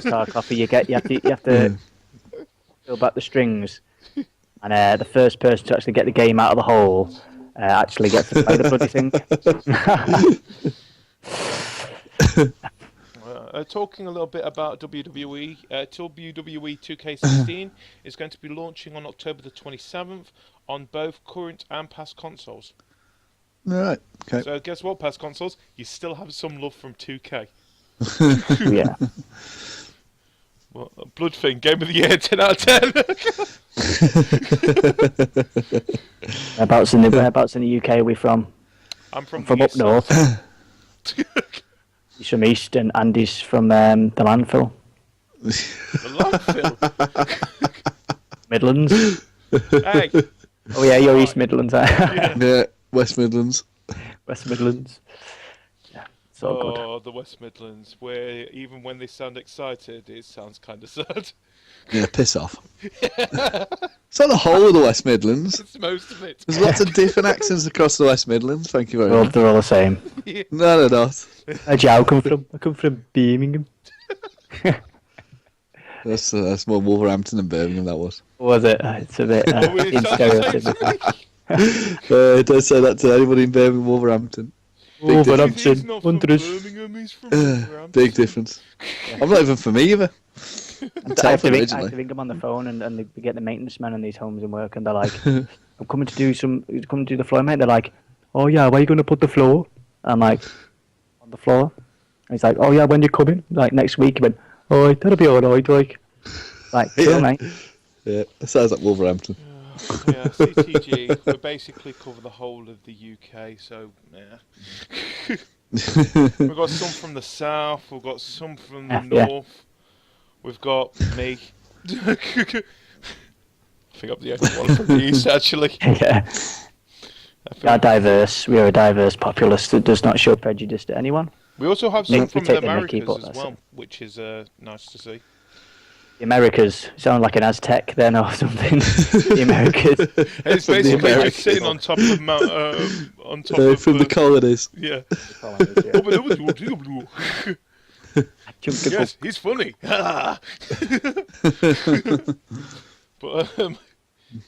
S3: Hard copy. You have to fill back the strings, and the first person to actually get the game out of the hole actually gets to play the bloody thing.
S1: Talking a little bit about WWE, WWE 2K16 is going to be launching on October the 27th on both current and past consoles.
S2: Right. Okay.
S1: So guess what, past consoles? You still have some love from 2K.
S3: Yeah.
S1: Well, Blood Thing, Game of the Year, 10 out of 10.
S3: Whereabouts in the UK are we from?
S1: I'm from
S3: up north. He's from East and Andy's from the landfill.
S1: The landfill?
S3: Midlands.
S1: Hey.
S3: Oh yeah, you're East Midlands.
S2: Yeah, West Midlands.
S3: West Midlands. Yeah, so good.
S1: Oh, the West Midlands, where even when they sound excited, it sounds kind of sad.
S2: Yeah, piss off. It's not the whole of the West Midlands.
S1: It's most of it.
S2: There's lots of different accents across the West Midlands. Thank you very much.
S3: They're all the same.
S1: Yeah.
S2: No, they're not.
S3: Where'd you come from? I come from Birmingham.
S2: That's more Wolverhampton than Birmingham, that was.
S3: Was it? It's a bit stereotypical.
S2: Don't say that to anybody in Birmingham, Wolverhampton.
S3: Wolverhampton, Wanderers.
S1: He's from Wolverhampton.
S2: Big difference. I'm not even from either.
S3: I have to ring them on the phone and they get the maintenance men on these homes and work, and they're like, I'm coming to do the floor, mate. They're like, oh yeah, where are you going to put the floor? I'm like, on the floor. And he's like, oh yeah, when you coming? Like next week. He went, oh, that'll be alright, like cool, mate.
S2: Yeah, that sounds like Wolverhampton.
S1: Yeah, CTG, we basically cover the whole of the UK, so yeah. We've got some from the south, we've got some from the north, we've got me. think I'm the only one from the East, actually.
S3: Yeah. We are diverse. We are a diverse populace that does not show prejudice to anyone.
S1: We also have some
S3: We
S1: from the
S3: take the mickey,
S1: Americas
S3: but
S1: as
S3: that's
S1: well,
S3: it.
S1: which is nice to see.
S3: The Americas sound like an Aztec then or something. The Americas.
S1: It's
S2: From the
S1: basically just
S2: Americas.
S1: sitting on top of a on top of
S2: from the colonies.
S1: yeah.
S3: Yeah.
S1: Yes, he's funny. But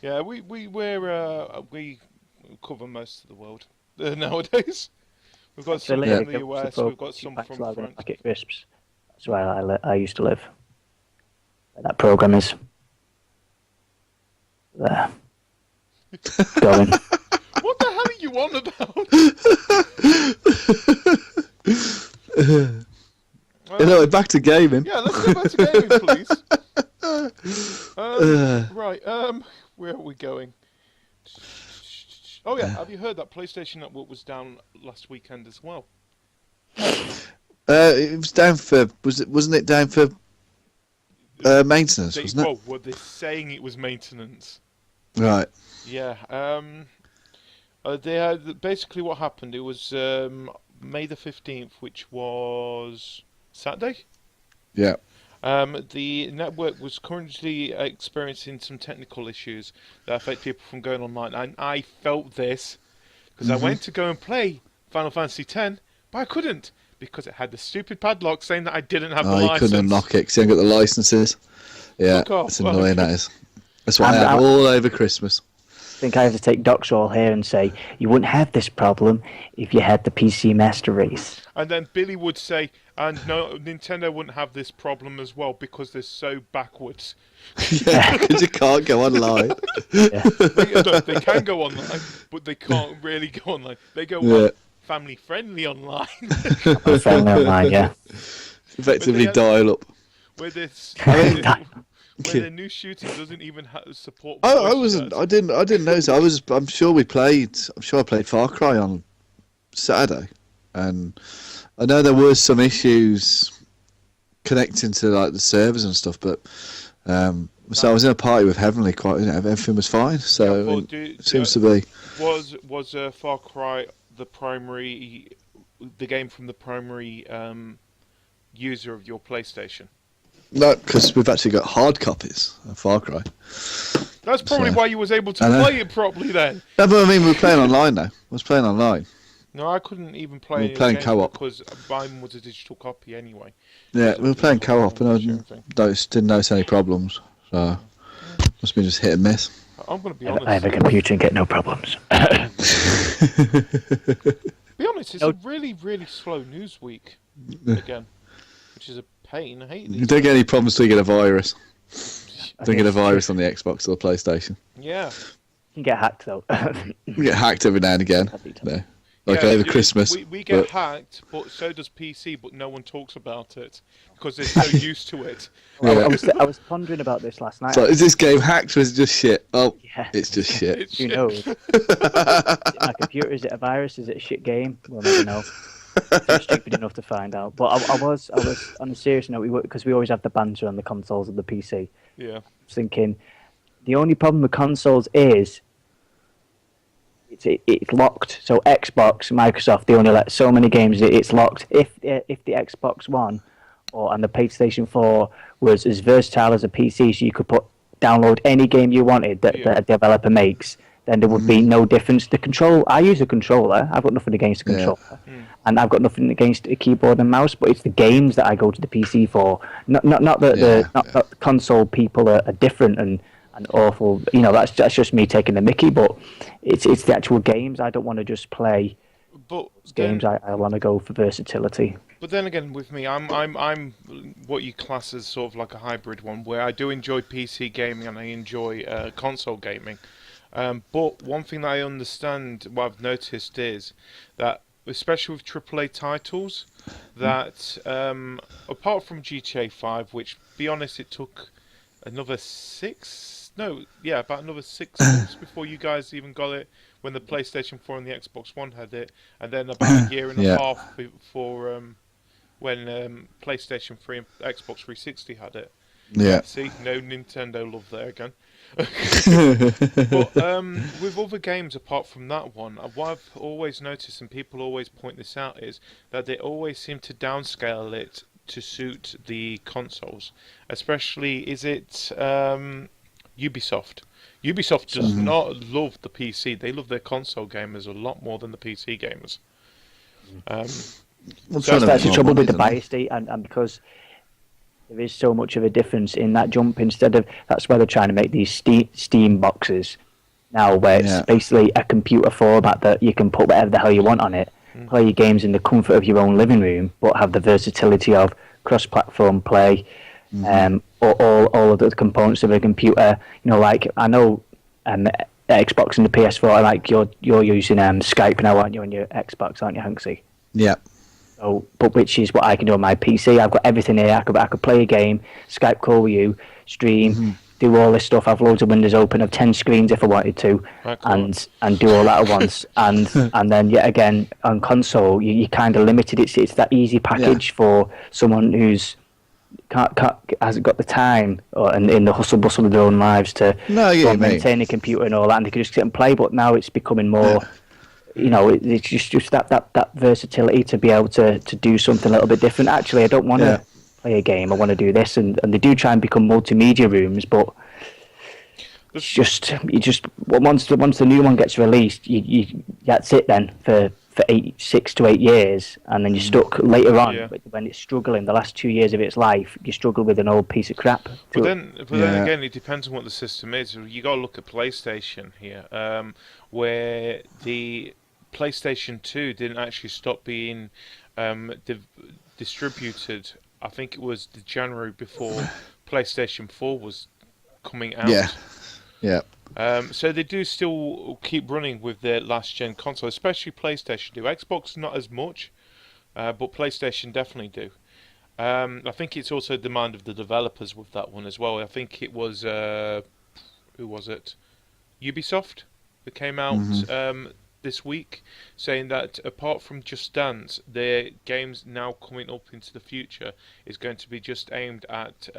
S1: yeah, we cover most of the world nowadays. We've got some
S3: Actually,
S1: from the US. We've got some from France.
S3: Packet crisps. That's where I used to live. Where that program is. There. Going.
S1: What the hell are you on about?
S2: Anyway, back to gaming.
S1: Yeah, let's go back to gaming, please. Right, where are we going? Oh yeah, have you heard that PlayStation Network was down last weekend as well?
S2: It was down for wasn't it down for maintenance, wasn't it?
S1: Well, were they saying it was maintenance?
S2: Right.
S1: Yeah. They had, basically what happened. It was May the 15th, which was Saturday.
S2: Yeah.
S1: The network was currently experiencing some technical issues that affect people from going online, and I felt this because I went to go and play Final Fantasy X, but I couldn't because it had the stupid padlock saying that I didn't have the
S2: You
S1: license.
S2: couldn't unlock it because you haven't got the licenses. Yeah,
S1: Fuck off.
S2: it's annoying, that is. That's what I have all over Christmas.
S3: I think I have to take Doc's role here and say, you wouldn't have this problem if you had the PC Master Race.
S1: And then Billy would say, and no, Nintendo wouldn't have this problem as well because they're so backwards.
S2: Yeah, because you can't go online.
S1: They can go online, but they can't really go online. They go family-friendly online.
S3: Friendly online, yeah.
S2: Effectively dial up.
S1: Where the new shooter doesn't even support.
S2: I didn't know. So I'm sure I played Far Cry on Saturday, and I know there were some issues connecting to like the servers and stuff, but so I was in a party with Heavenly. Everything was fine. So it seems to be.
S1: Was Far Cry the game from the primary user of your PlayStation?
S2: No, because we've actually got hard copies of Far Cry.
S1: That's probably why you was able to play it properly then.
S2: No, but I mean, we were playing online now. I was playing online.
S1: No, I couldn't even play.
S2: We were playing co-op
S1: because mine was a digital copy anyway.
S2: Yeah, we were playing co-op, and I didn't notice any problems. So must be just hit and miss.
S1: I'm going to be honest.
S3: I have a computer and get no problems.
S1: Be honest, it's a really, really slow news week again, which is a pain. I hate these.
S2: You don't get any problems till you get a virus. Don't get a virus on the Xbox or the PlayStation.
S1: Yeah.
S3: You can get hacked though.
S2: You get hacked every now and again. No. Like over Christmas.
S1: We get hacked, but so does PC, but no one talks about it because they're so used to it.
S3: I was pondering about this last night.
S2: So is this game hacked or is it just shit? Oh,
S3: yeah.
S2: it's just shit.
S1: It's
S3: Who
S1: shit.
S3: knows? Is it my computer? Is it a virus? Is it a shit game? We'll never know. I'm stupid enough to find out. But I was on a serious note, because we always have the banter on the consoles of the PC.
S1: Yeah.
S3: I was thinking, the only problem with consoles is it's locked. So Xbox, Microsoft, they only let so many games. It's locked. If the Xbox One and the PlayStation 4 was as versatile as a PC, so you could download any game you wanted that a developer makes, then there would be no difference. The control, I use a controller. I've got nothing against the controller, and I've got nothing against a keyboard and mouse. But it's the games that I go to the PC for. Not that the console people are different and awful. You know, that's just me taking the mickey. But it's the actual games. I don't want to just play games. I want to go for versatility.
S1: But then again, with me, I'm what you class as sort of like a hybrid one, where I do enjoy PC gaming and I enjoy console gaming. But one thing that I understand, what I've noticed is that, especially with AAA titles, that apart from GTA 5, which, to be honest, it took another about another 6 months before you guys even got it, when the PlayStation 4 and the Xbox One had it, and then about a year and a half before when PlayStation 3 and Xbox 360 had it.
S2: Yeah.
S1: See, no Nintendo love there again. But with other games apart from that one, what I've always noticed, and people always point this out, is that they always seem to downscale it to suit the consoles. Especially, is it Ubisoft? Ubisoft does not love the PC. They love their console gamers a lot more than the PC gamers.
S3: So that's the trouble with the bias state, and because there is so much of a difference in that jump. Instead of that's why they're trying to make these Steam boxes now, where it's basically a computer format that you can put whatever the hell you want on it, play your games in the comfort of your own living room, but have the versatility of cross-platform play, all of the components of a computer. You know, like I know Xbox and the PS4. Like you're using Skype now, aren't you, on your Xbox, aren't you, Hanksy?
S2: Yeah.
S3: So, but which is what I can do on my PC. I've got everything here. I could play a game, Skype call with you, stream, do all this stuff. Have loads of windows open, have 10 screens if I wanted to, and do all that at once. And then yet again on console, you kind of limited. It's that easy package for someone who's hasn't got the time or in the hustle bustle of their own lives to maintain a computer and all that, and they can just sit and play. But now it's becoming more. You know, it's just that versatility to be able to do something a little bit different. Actually, I don't want to play a game. I want to do this, and they do try and become multimedia rooms, but it's just once the new one gets released, you that's it then for 6 to 8 years, and then you're stuck later on when it's struggling. The last 2 years of its life, you struggle with an old piece of crap.
S1: But then again, it depends on what the system is. You got to look at PlayStation here, where the PlayStation 2 didn't actually stop being distributed. I think it was the January before PlayStation 4 was coming out.
S2: Yeah.
S1: So they do still keep running with their last gen console, especially PlayStation do. Xbox not as much, but PlayStation definitely do. I think it's also demand of the developers with that one as well. I think it was who was it? Ubisoft that came out this week saying that apart from Just Dance, their games now coming up into the future is going to be just aimed at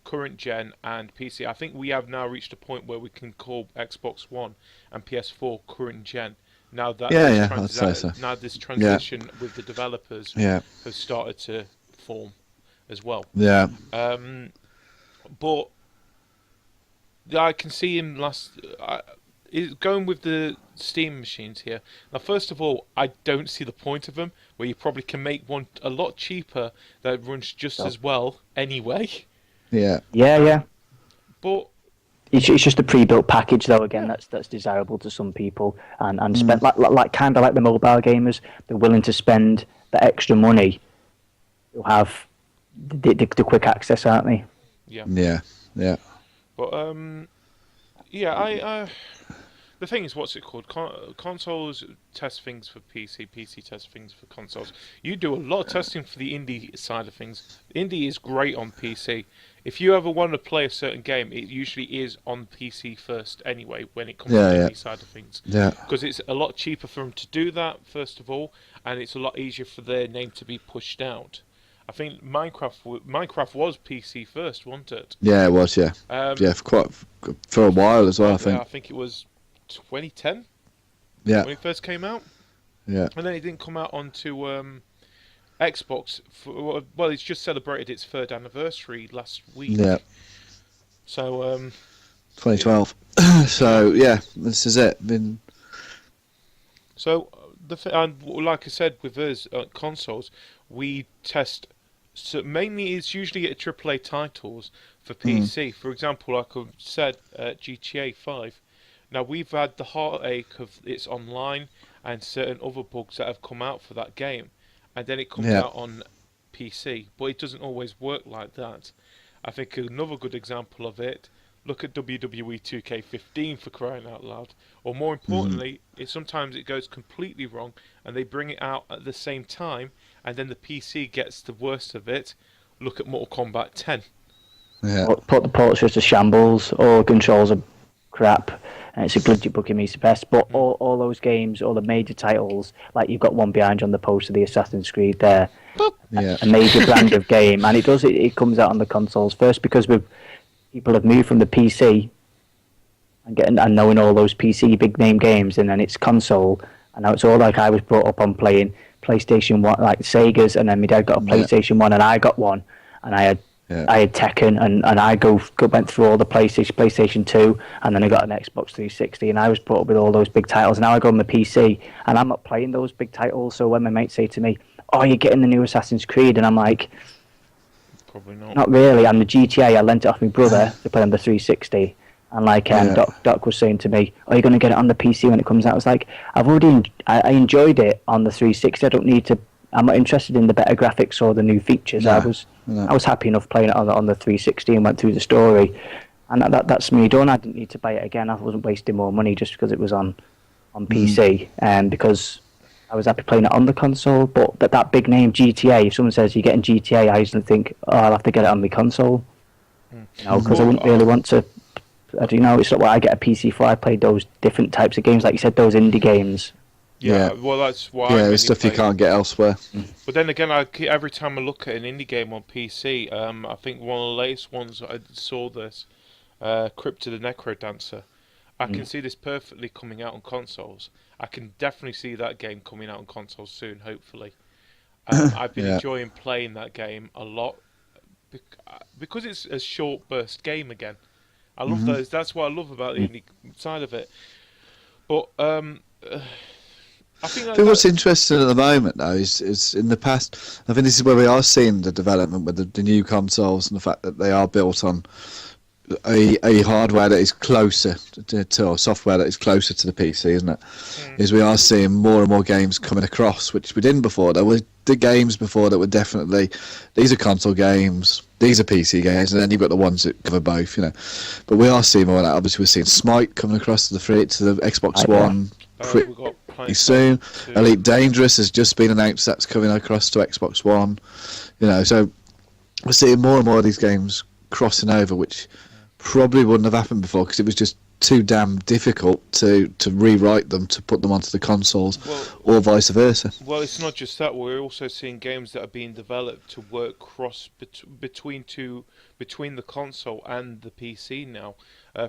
S1: current gen and PC. I think we have now reached a point where we can call Xbox One and PS4 current gen. Now that now this transition with the developers has started to form as well.
S2: Yeah.
S1: But I can see him going with the Steam machines here. Now, first of all, I don't see the point of them, where you probably can make one a lot cheaper that runs just as well anyway.
S2: Yeah.
S1: But
S3: it's just a pre-built package, though. Again, that's desirable to some people, and spend like kind of like the mobile gamers. They're willing to spend the extra money to have the quick access, aren't they?
S2: Yeah.
S1: But I the thing is, what's it called? Consoles test things for PC test things for consoles. You do a lot of testing for the indie side of things. Indie is great on PC. If you ever want to play a certain game, it usually is on PC first anyway, when it comes to the indie side of things. Yeah. Because it's a lot cheaper for them to do that, first of all, and it's a lot easier for their name to be pushed out. I think Minecraft was PC first, wasn't it?
S2: Yeah, it was, yeah. For a while as well, I think.
S1: I think it was 2010
S2: when
S1: it first came out,
S2: and
S1: then it didn't come out onto Xbox well, it's just celebrated its 3rd anniversary last week, so
S2: 2012 so this is it.
S1: So and like I said, with us consoles, we test, so mainly it's usually at AAA titles for PC. For example, like I said, GTA 5. Now, we've had the heartache of it's online and certain other bugs that have come out for that game. And then it comes out on PC. But it doesn't always work like that. I think another good example of it, look at WWE 2K15 for crying out loud. Or more importantly, sometimes it goes completely wrong and they bring it out at the same time and then the PC gets the worst of it. Look at Mortal Kombat 10.
S2: Yeah.
S3: Put the ports just a shambles, all controls are crap. And it's a glitchy booking me to best, but all those games, all the major titles, like you've got one behind you on the poster, the Assassin's Creed there, a major brand of game, and it comes out on the consoles first because people have moved from the PC and knowing all those PC big name games, and then it's console, and now it's all like I was brought up on playing PlayStation 1, like Sega's, and then my dad got a PlayStation 1 and I got one, and I had Tekken, and I went through all the PlayStation 2, and then I got an Xbox 360, and I was brought up with all those big titles, and now I go on my PC, and I'm not playing those big titles, so when my mates say to me, oh, you're getting the new Assassin's Creed, and I'm like,
S1: probably not.
S3: Not really, and the GTA, I lent it off my brother to play on the 360, and like Doc was saying to me, are you going to get it on the PC when it comes out? I was like, I enjoyed it on the 360, I'm not interested in the better graphics or the new features. I was happy enough playing it on the 360 and went through the story, and that's me done. I didn't need to buy it again. I wasn't wasting more money just because it was on PC, and because I was happy playing it on the console. But that big name GTA, if someone says you're getting GTA, I usually think, oh, I'll have to get it on my console, because I wouldn't really want to. It's not why I get a PC for. I played those different types of games, like you said, those indie games.
S1: Yeah, well, that's why.
S2: Yeah, it's stuff you can't get elsewhere.
S1: But then again, every time I look at an indie game on PC, I think one of the latest ones I saw this, Crypt of the Necro Dancer. I can see this perfectly coming out on consoles. I can definitely see that game coming out on consoles soon, hopefully. I've been enjoying playing that game a lot because it's a short burst game again. I love those. That's what I love about the indie side of it. But I think
S2: what's interesting at the moment, though, is in the past, I think this is where we are seeing the development with the new consoles and the fact that they are built on a hardware that is closer to or software that is closer to the PC, isn't it? Is we are seeing more and more games coming across, which we didn't before. There were the games before that were definitely, these are console games, these are PC games, and then you've got the ones that cover both, But we are seeing more of that. Obviously, we're seeing Smite coming across to the Xbox One pretty soon. Elite Dangerous has just been announced that's coming across to Xbox One. So we're seeing more and more of these games crossing over, which probably wouldn't have happened before because it was just too damn difficult to rewrite them to put them onto the consoles, or vice versa.
S1: Well, it's not just that. We're also seeing games that are being developed to work between the console and the PC now.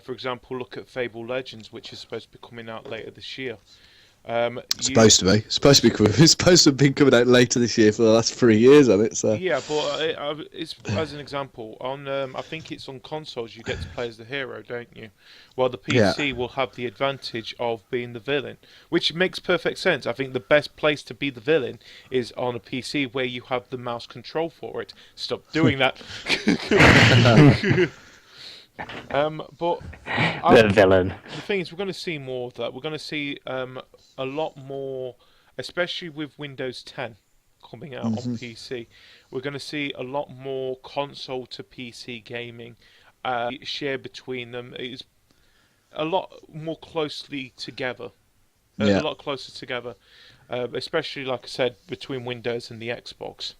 S1: For example, look at Fable Legends, which is supposed to be coming out later this year.
S2: It's supposed to have been coming out later this year for the last 3 years, hasn't it? So.
S1: Yeah, but it's as an example on. I think it's on consoles. You get to play as the hero, don't you? While the PC will have the advantage of being the villain, which makes perfect sense. I think the best place to be the villain is on a PC where you have the mouse control for it. Stop doing that. But
S3: the villain.
S1: The thing is, we're going to see more of that. We're going to see a lot more, especially with Windows 10 coming out on PC. We're going to see a lot more console to PC gaming shared between them. It's a lot more closely together. A lot closer together, especially, like I said, between Windows and the Xbox.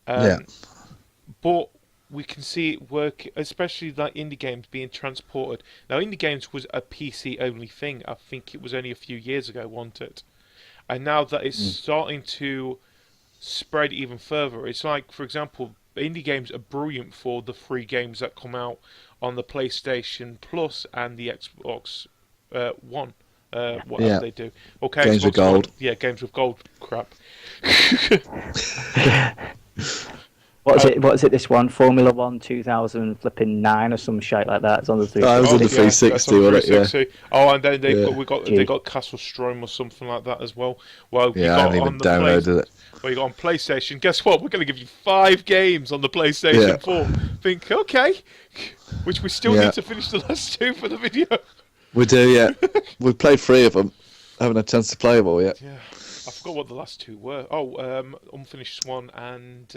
S1: But we can see it work, especially like indie games being transported. Now, indie games was a PC-only thing. I think it was only a few years ago, wasn't it? And now that it's starting to spread even further, it's like, for example, indie games are brilliant for the free games that come out on the PlayStation Plus and the Xbox One. Whatever they do. Okay,
S2: games
S1: Xbox
S2: with gold.
S1: One. Yeah, games with gold. Crap.
S3: What is it? This one, Formula 1 2009 or some shite like that. It's on the 360.
S2: It was on the 360, wasn't it? Yeah.
S1: Oh, and then they got Castle Strom or something like that as well. Well,
S2: I haven't even downloaded it.
S1: Well, you got on PlayStation. Guess what? We're going to give you 5 games on the PlayStation 4. Think, okay, which we still need to finish the last 2 for the video.
S2: We do, yeah. We've played 3 of them. Haven't had a chance to play them all yet.
S1: Yeah, I forgot what the last 2 were. Oh, Unfinished Swan and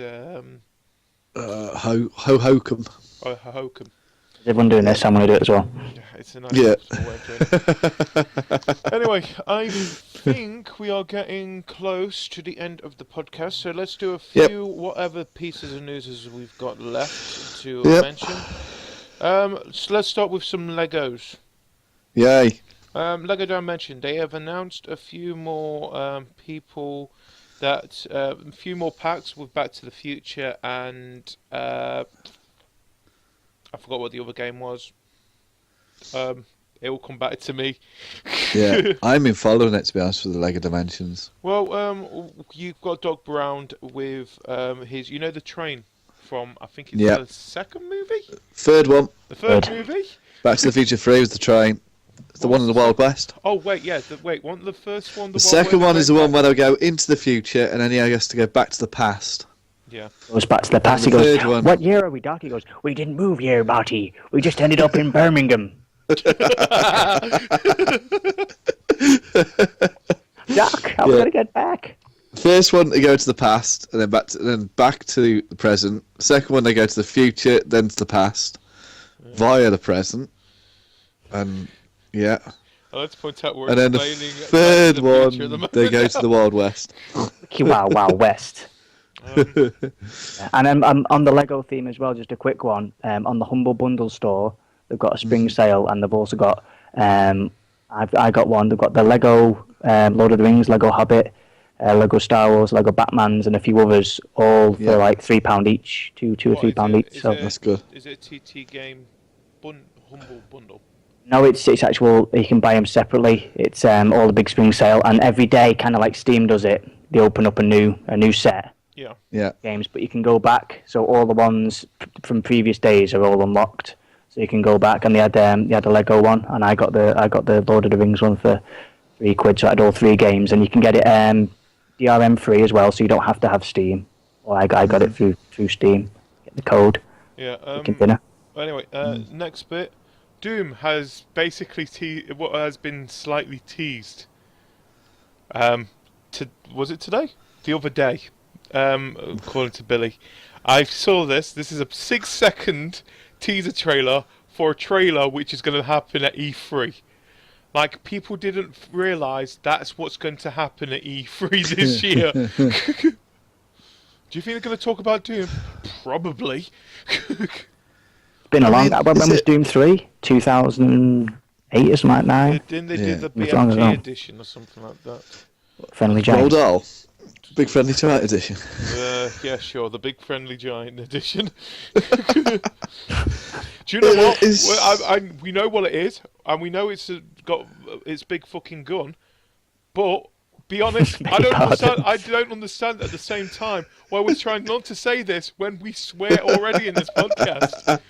S2: Hokum.
S1: Oh, Hokum.
S3: Is everyone doing this? I'm going to do it as well.
S1: Yeah, it's a nice way of doing it. Anyway, I think we are getting close to the end of the podcast, so let's do a few whatever pieces of news as we've got left to mention. So let's start with some Legos.
S2: Yay.
S1: Lego Dimension, they have announced a few more people that a few more packs with Back to the Future and I forgot what the other game was. it will come back to me.
S2: Yeah, I'm in following it, to be honest, for the Lego Dimensions.
S1: Well, you've got Doc Brown with his, the train from, I think it's
S2: Yeah.
S1: the second movie?
S2: Third one,
S1: The third movie?
S2: Back to the Future 3 was the train. It's the one in the Wild West.
S1: Oh, wait, yeah, wasn't the first one
S2: The second one is the one where they'll go into the future, and then he has to go back to the past.
S1: Yeah.
S3: Goes back to the past. He
S2: the
S3: goes,
S2: third one.
S3: "What year are we, Doc?" He goes, "We didn't move here, Marty. We just ended up in Birmingham." Doc, how are we gonna get back?
S2: First one, they go to the past, and then back to the present. Second one, they go to the future, then to the past, via the present, and yeah.
S1: Let's point out we're
S2: And then the
S1: explaining
S2: third
S1: the
S2: one,
S1: future at the moment.
S2: they go to the Wild West.
S3: Wow, West. And on the Lego theme as well, just a quick one. On the Humble Bundle store, they've got a spring sale, and they've also got. I got one. They've got the Lego Lord of the Rings, Lego Hobbit, Lego Star Wars, Lego Batman's, and a few others, all for like £3 each, two or £3 each. So
S2: that's good.
S1: Is it a TT game Humble Bundle?
S3: No, it's actual. You can buy them separately. It's all the big spring sale, and every day, kind of like Steam does it. They open up a new set.
S2: Yeah.
S3: Games, but you can go back. So all the ones from previous days are all unlocked. So you can go back, and they had a Lego one, and I got the Lord of the Rings one for £3. So I had all 3 games, and you can get it DRM free as well. So you don't have to have Steam. Or I got it through Steam. Get the code.
S1: Yeah.
S3: Dinner.
S1: Anyway, next bit. Doom has basically what has been slightly teased. Was it today? The other day, according to Billy. I saw this. This is a 6-second teaser trailer for a trailer which is going to happen at E3. Like, people didn't realise that's what's going to happen at E3 this year. Do you think they're going to talk about Doom? Probably.
S3: Been a long. When was Doom 3? 2008 or something like that.
S1: Didn't they do the
S3: It's long
S1: BFG
S3: ago.
S1: edition or something like that?
S3: Friendly
S2: Roald
S3: Giant.
S2: Dahl. Big Friendly Giant edition.
S1: Yeah, sure. The Big Friendly Giant edition. Do you know what? We know what it is, and we know it's got its big fucking gun. But be honest, I don't understand. I don't understand at the same time why we're trying not to say this when we swear already in this podcast.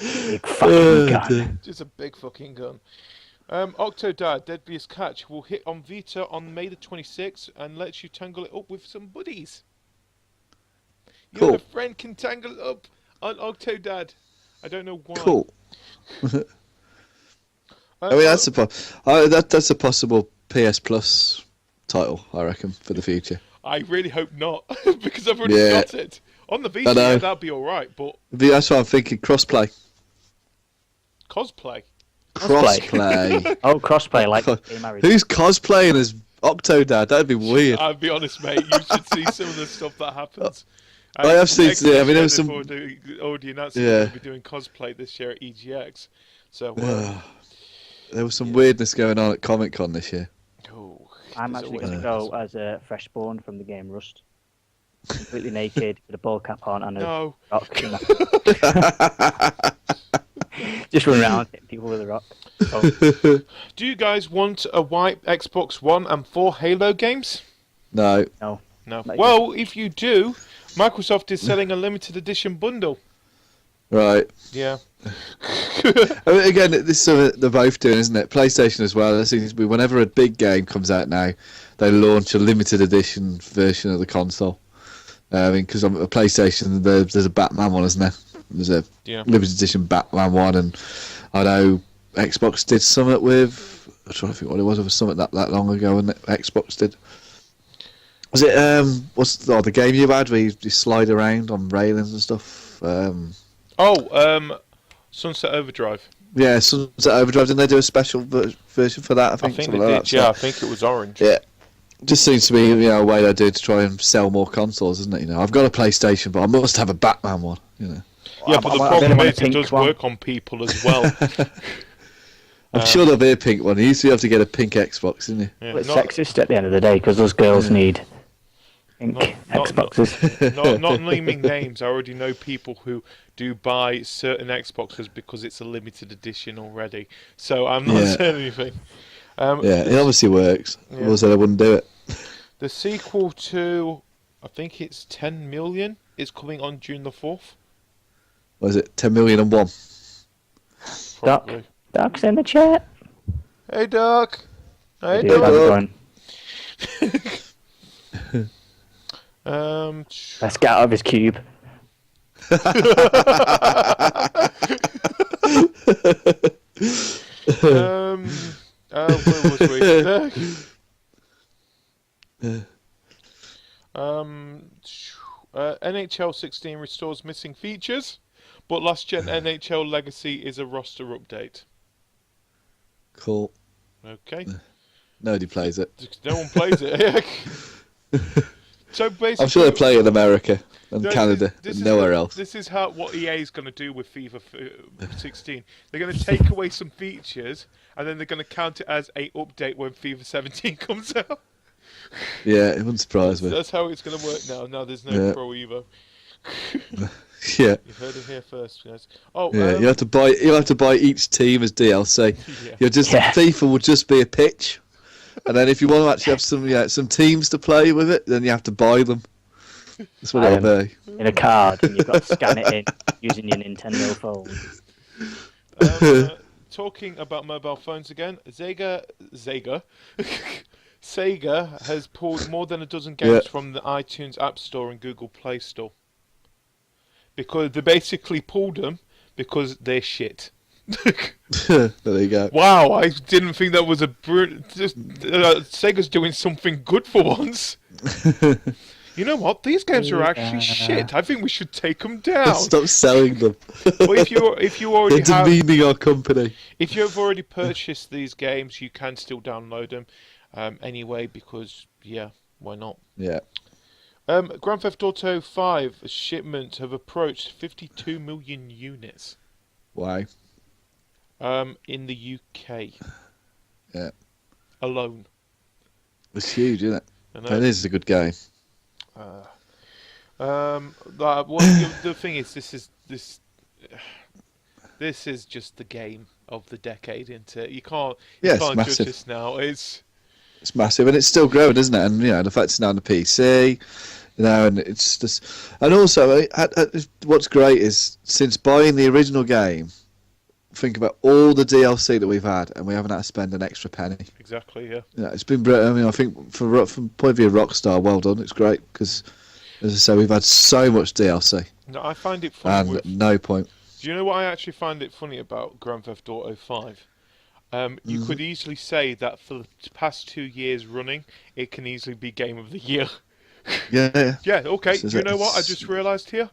S3: Big fucking gun.
S1: Just a big fucking gun. Octodad, Deadliest Catch will hit on Vita on May the 26th and lets you tangle it up with some buddies. You
S2: Cool.
S1: and a friend can tangle it up on Octodad. I don't know why.
S2: Cool. I mean, that's a possible PS Plus title, I reckon, for the future.
S1: I really hope not, because I've already
S2: Yeah.
S1: got it. On the Vita, yeah, that'd be alright, but
S2: That's what I'm thinking. Crossplay.
S1: cosplay.
S2: Crossplay.
S3: Oh, crossplay, like Gay Married.
S2: Who's cosplaying as Octodad? That'd be weird.
S1: I'll be honest, mate, you should see some of the stuff that happens.
S2: I have seen. Yeah, I mean, there was some.
S1: Already announced
S2: Yeah.
S1: we'll be doing cosplay this year at EGX. So,
S2: There was some weirdness going on at Comic Con this year.
S3: I'm
S1: there's
S3: actually
S1: always
S3: going to go as a fresh spawn from the game Rust. Completely naked, with a ball cap on and a rock. Just run around, hitting people with a rock. Oh.
S1: Do you guys want a white Xbox One and 4 Halo games?
S2: No.
S3: No.
S1: Well, if you do, Microsoft is selling a limited edition bundle.
S2: Right.
S1: Yeah.
S2: I mean, again, this is something they're both doing, isn't it? PlayStation as well. There seems to be whenever a big game comes out now, they launch a limited edition version of the console. I mean, because on a PlayStation, there's a Batman one, isn't there? There's a limited edition Batman one, and I know Xbox did something with. I'm trying to think what it was. It was something that long ago, and Xbox did. Was it the game you had where you slide around on railings and stuff?
S1: Sunset Overdrive.
S2: Yeah, Sunset Overdrive. Didn't they do a special version for that?
S1: I think they did. I think it was orange.
S2: Yeah. Just seems to be a way they do to try and sell more consoles, isn't it? I've got a PlayStation, but I must have a Batman one.
S1: Yeah, but the problem is it does work on people as well.
S2: I'm sure there'll be a pink one. You used to be able to get a pink Xbox, didn't you?
S3: Yeah, it's sexist at the end of the day because those girls need think
S1: Not
S3: Xboxes.
S1: not naming names. I already know people who do buy certain Xboxes because it's a limited edition already. So I'm not saying anything.
S2: It obviously works.
S1: Yeah.
S2: Otherwise, I wouldn't do it.
S1: The sequel to, I think it's 10 million, is coming on June the 4th.
S2: What is it? 10,000,001.
S1: Probably.
S3: Doc's in the chat.
S1: Hey, Doc. Hey,
S3: Dude, how's it
S1: Doc.
S3: going? Let's get out of his cube.
S1: Where was we? NHL 16 restores missing features, but last gen NHL Legacy is a roster update.
S2: Cool.
S1: Okay.
S2: Nobody plays it.
S1: No one plays it. So basically,
S2: I'm sure they play it in America and Canada
S1: this
S2: and nowhere else.
S1: This is what EA is going to do with FIFA 16. They're going to take away some features, and then they're going to count it as a update when FIFA 17 comes out.
S2: Yeah, it wouldn't surprise me.
S1: That's how it's going to work now. Now there's no Pro Evo.
S2: Yeah.
S1: You've heard it here first, guys. Oh,
S2: yeah. You have to buy each team as DLC.
S1: Yeah.
S2: FIFA will just be a pitch, and then if you want to actually have some teams to play with it, then you have to buy them. That's what it'll be.
S3: In a card, and you've got to scan it in using your Nintendo phone.
S1: Talking about mobile phones again, Sega has pulled more than a dozen games from the iTunes App Store and Google Play Store. Because they basically pulled them because they're shit.
S2: There you go.
S1: Wow, I didn't think that was Sega's doing something good for once. You know what? These games are actually shit. I think we should take them down.
S2: Stop selling them.
S1: Well, if you already
S2: They're demeaning our company.
S1: If you've already purchased these games, you can still download them anyway because why not?
S2: Yeah.
S1: Grand Theft Auto 5 shipments have approached 52 million units.
S2: Why?
S1: In the UK.
S2: Yeah.
S1: Alone.
S2: It's huge, isn't it? It is a good game.
S1: The thing is, this is just the game of the decade, isn't it? You can't judge this now. It's
S2: massive, and it's still growing, isn't it? And the fact it's now on the PC, and it's just, and also what's great is since buying the original game, think about all the DLC that we've had, and we haven't had to spend an extra penny.
S1: Exactly, yeah.
S2: It's been brilliant. I mean, I think from point of view of Rockstar, well done. It's great because, as I say, we've had so much DLC.
S1: No, I find it funny.
S2: And no point.
S1: Do you know what I actually find it funny about Grand Theft Auto 5? You could easily say that for the past 2 years running, it can easily be Game of the Year.
S2: Yeah.
S1: Yeah, okay. Do you know what I just realised here?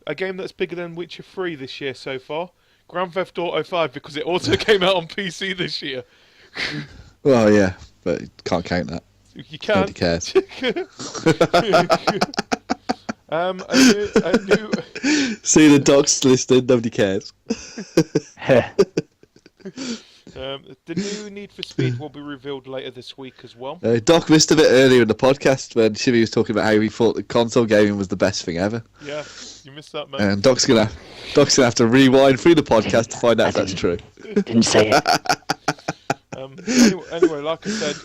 S1: A game that's bigger than Witcher 3 this year so far. Grand Theft Auto 5, because it also came out on PC this year.
S2: Well, yeah, but you can't count that.
S1: You can.
S2: Nobody cares. See the docs listed, nobody cares.
S1: The new Need for Speed will be revealed later this week as well.
S2: Doc missed a bit earlier in the podcast when Shimmy was talking about how he thought that console gaming was the best thing ever.
S1: Yeah, you missed that, man.
S2: And Doc's gonna have to rewind through the podcast to find out if that's true.
S3: Didn't say it.
S1: Anyway, like I said,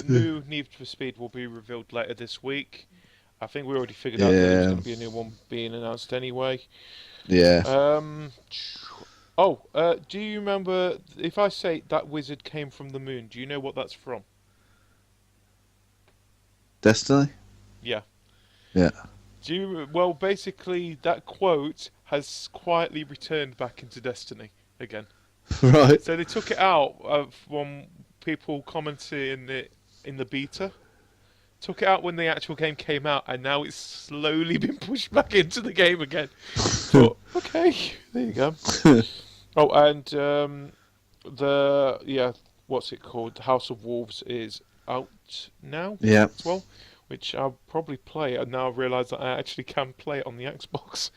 S1: new Need for Speed will be revealed later this week. I think we already figured out that there's going to be a new one being announced anyway.
S2: Yeah.
S1: Do you remember, if I say that wizard came from the moon, do you know what that's from?
S2: Destiny?
S1: Yeah.
S2: Yeah.
S1: Well, basically, that quote has quietly returned back into Destiny again.
S2: Right.
S1: So they took it out from people commenting in the beta. Took it out when the actual game came out, and now it's slowly been pushed back into the game again. But, okay, there you go. Oh, and what's it called? House of Wolves is out now as well, which I'll probably play. And now I realise that I actually can play it on the Xbox.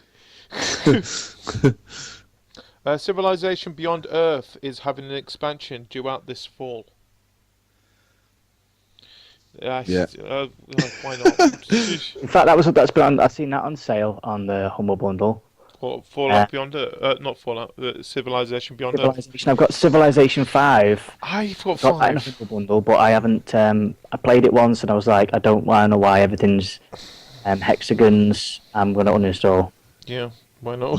S1: Civilization Beyond Earth is having an expansion due out this fall.
S2: Yeah.
S1: Why not?
S3: In fact, that's been on. I've seen that on sale on the Humble Bundle.
S1: What, Fallout Beyond Earth? Not Fallout. Civilization Beyond Earth.
S3: Civilization. I've got Civilization 5.
S1: I've got
S3: Got that in a
S1: 5.
S3: Humble Bundle, but I haven't. I played it once and I was like, I don't want to know why everything's hexagons. I'm going to uninstall.
S1: Yeah, why not?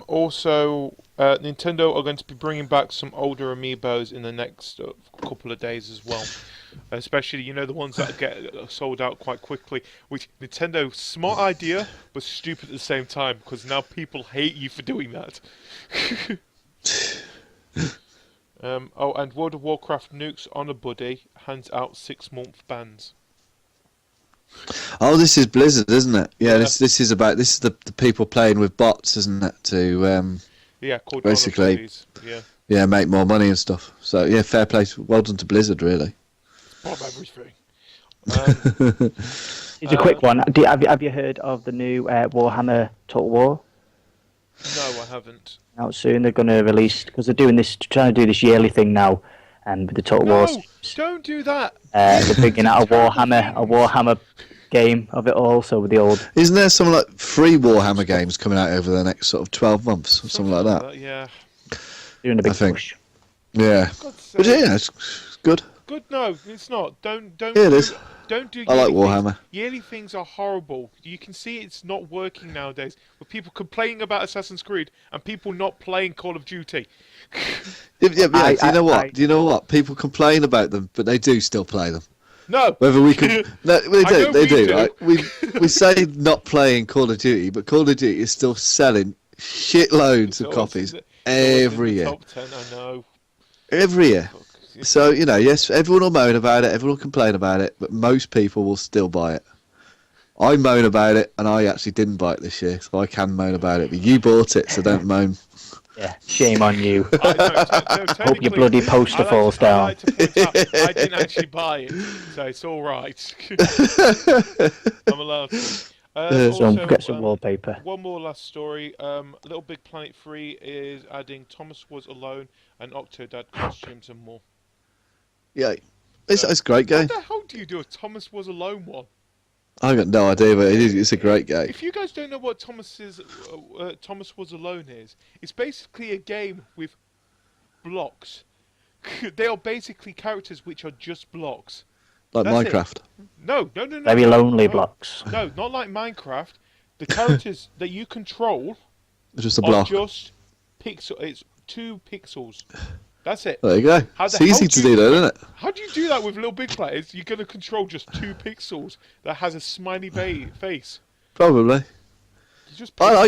S1: Also, Nintendo are going to be bringing back some older amiibos in the next couple of days as well. Especially, the ones that get sold out quite quickly. Which, Nintendo, smart idea, but stupid at the same time, because now people hate you for doing that. And World of Warcraft Nukes Honor Buddy hands out 6-month bans.
S2: Oh, this is Blizzard, isn't it? Yeah, this is the people playing with bots, isn't it? To
S1: called
S2: basically,
S1: Honor Buddies.
S2: Yeah, make more money and stuff. So yeah, fair play. Well done to Blizzard, really.
S1: Bob everything.
S3: It's a quick one. Have you heard of the new Warhammer Total War?
S1: No, I haven't.
S3: Out soon, they're going to release, because they're trying to do this yearly thing now, and with the Total War.
S1: No, don't do that.
S3: They're bringing out a Warhammer game of it all. So with the old.
S2: Isn't there some like 3 Warhammer games coming out over the next sort of 12 months or something like that?
S1: Yeah.
S3: Doing a big push.
S2: Yeah. But yeah, it's good.
S1: Good? No, it's not. Don't.
S2: Yeah, it is.
S1: Don't do.
S2: I like
S1: yearly
S2: Warhammer.
S1: Things. Yearly things are horrible. You can see it's not working nowadays. With people complaining about Assassin's Creed and people not playing Call of Duty.
S2: Do you know what? People complain about them, but they do still play them.
S1: No.
S2: Whether we can, no, they do.
S1: Do.
S2: Right? We say not playing Call of Duty, but Call of Duty is still selling shitloads of copies every year.
S1: Top 10, I know.
S2: Every year. So yes, everyone will moan about it, everyone will complain about it, but most people will still buy it. I moan about it, and I actually didn't buy it this year, so I can moan about it. But you bought it, so don't moan.
S3: Yeah, shame on you.
S1: Hope
S3: your bloody poster falls down.
S1: I didn't actually buy it, so it's all right. I'm allowed to.
S3: Also, get some wallpaper.
S1: One more last story. Little Big Planet 3 is adding Thomas Was Alone and Octodad costumes and more.
S2: Yeah, it's a great game.
S1: What the hell do you do a Thomas Was Alone one?
S2: I've got no idea, but it's a great game.
S1: If you guys don't know what Thomas Was Alone is, it's basically a game with blocks. They are basically characters which are just blocks.
S2: Like
S1: That's
S2: Minecraft.
S1: It. No.
S3: Very lonely blocks.
S1: No, not like Minecraft. The characters that you control
S2: Just a block.
S1: are just pixel. It's 2 pixels. That's it.
S2: There you go. It's easy to do that, isn't it?
S1: How do you do that with Little Big Planet? You're going to control just 2 pixels that has a smiley face.
S2: Probably.
S1: Just
S2: I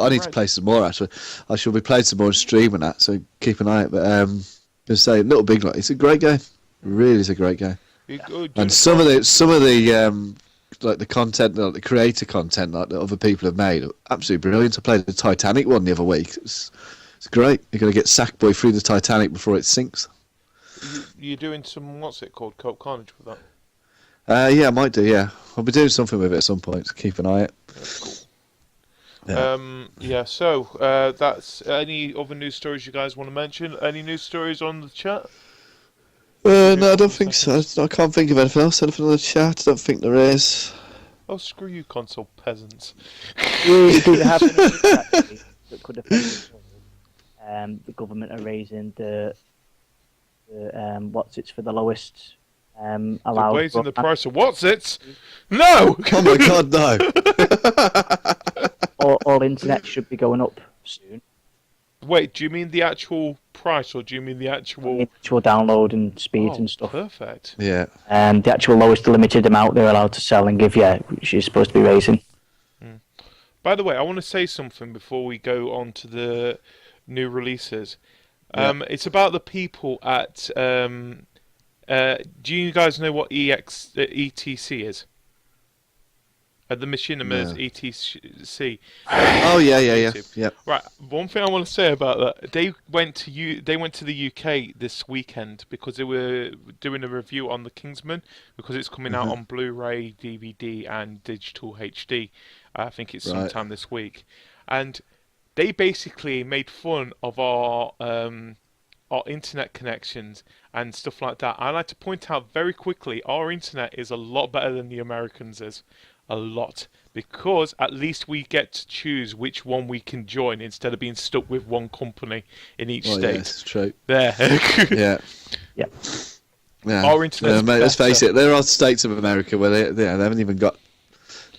S2: need to play some more actually. I shall be playing some more and streaming that, so keep an eye out. But just say Little Big Planet. It's a great game. It really is a great game. And some of the like the content, like the creator content, like that other people have made, are absolutely brilliant. I played the Titanic one the other week. It's great. You're going to get Sackboy through the Titanic before it sinks.
S1: You're doing some, what's it called, Coke Carnage with that?
S2: Yeah, I might do, yeah. I'll be doing something with it at some point, so keep an eye out.
S1: That's cool. So that's any other news stories you guys want to mention? Any news stories on the chat?
S2: No, I don't think so. I can't think of anything else. Anything on the chat? I don't think there is.
S1: Oh, screw you, console peasants.
S3: We do have another chat that could affect the government are raising the what's it's for the lowest allowed.
S1: They're raising the price of what's it's? No!
S2: Oh my god, no!
S3: all internet should be going up soon.
S1: Wait, do you mean the actual price, or do you mean the actual
S3: download and speeds and stuff?
S1: Perfect.
S2: Yeah.
S3: The actual lowest limited amount they're allowed to sell and give, which is supposed to be raising.
S1: By the way, I want to say something before we go on to the new releases. It's about the people at. Do you guys know what ETC is? The Machinima's ETC.
S2: Oh yeah.
S1: Right. One thing I want to say about that: they went to the UK this weekend because they were doing a review on the Kingsman because it's coming out on Blu-ray, DVD, and digital HD. I think it's sometime this week, and they basically made fun of our our internet connections and stuff like that. I like to point out very quickly, our internet is a lot better than the Americans is. A lot. Because at least we get to choose which one we can join instead of being stuck with one company in each state.
S2: Yeah, it's true.
S1: There.
S2: Yeah.
S3: Yep.
S2: Yeah.
S1: Our internet's
S2: mate, let's face
S1: better.
S2: it, there are states of America where they haven't even got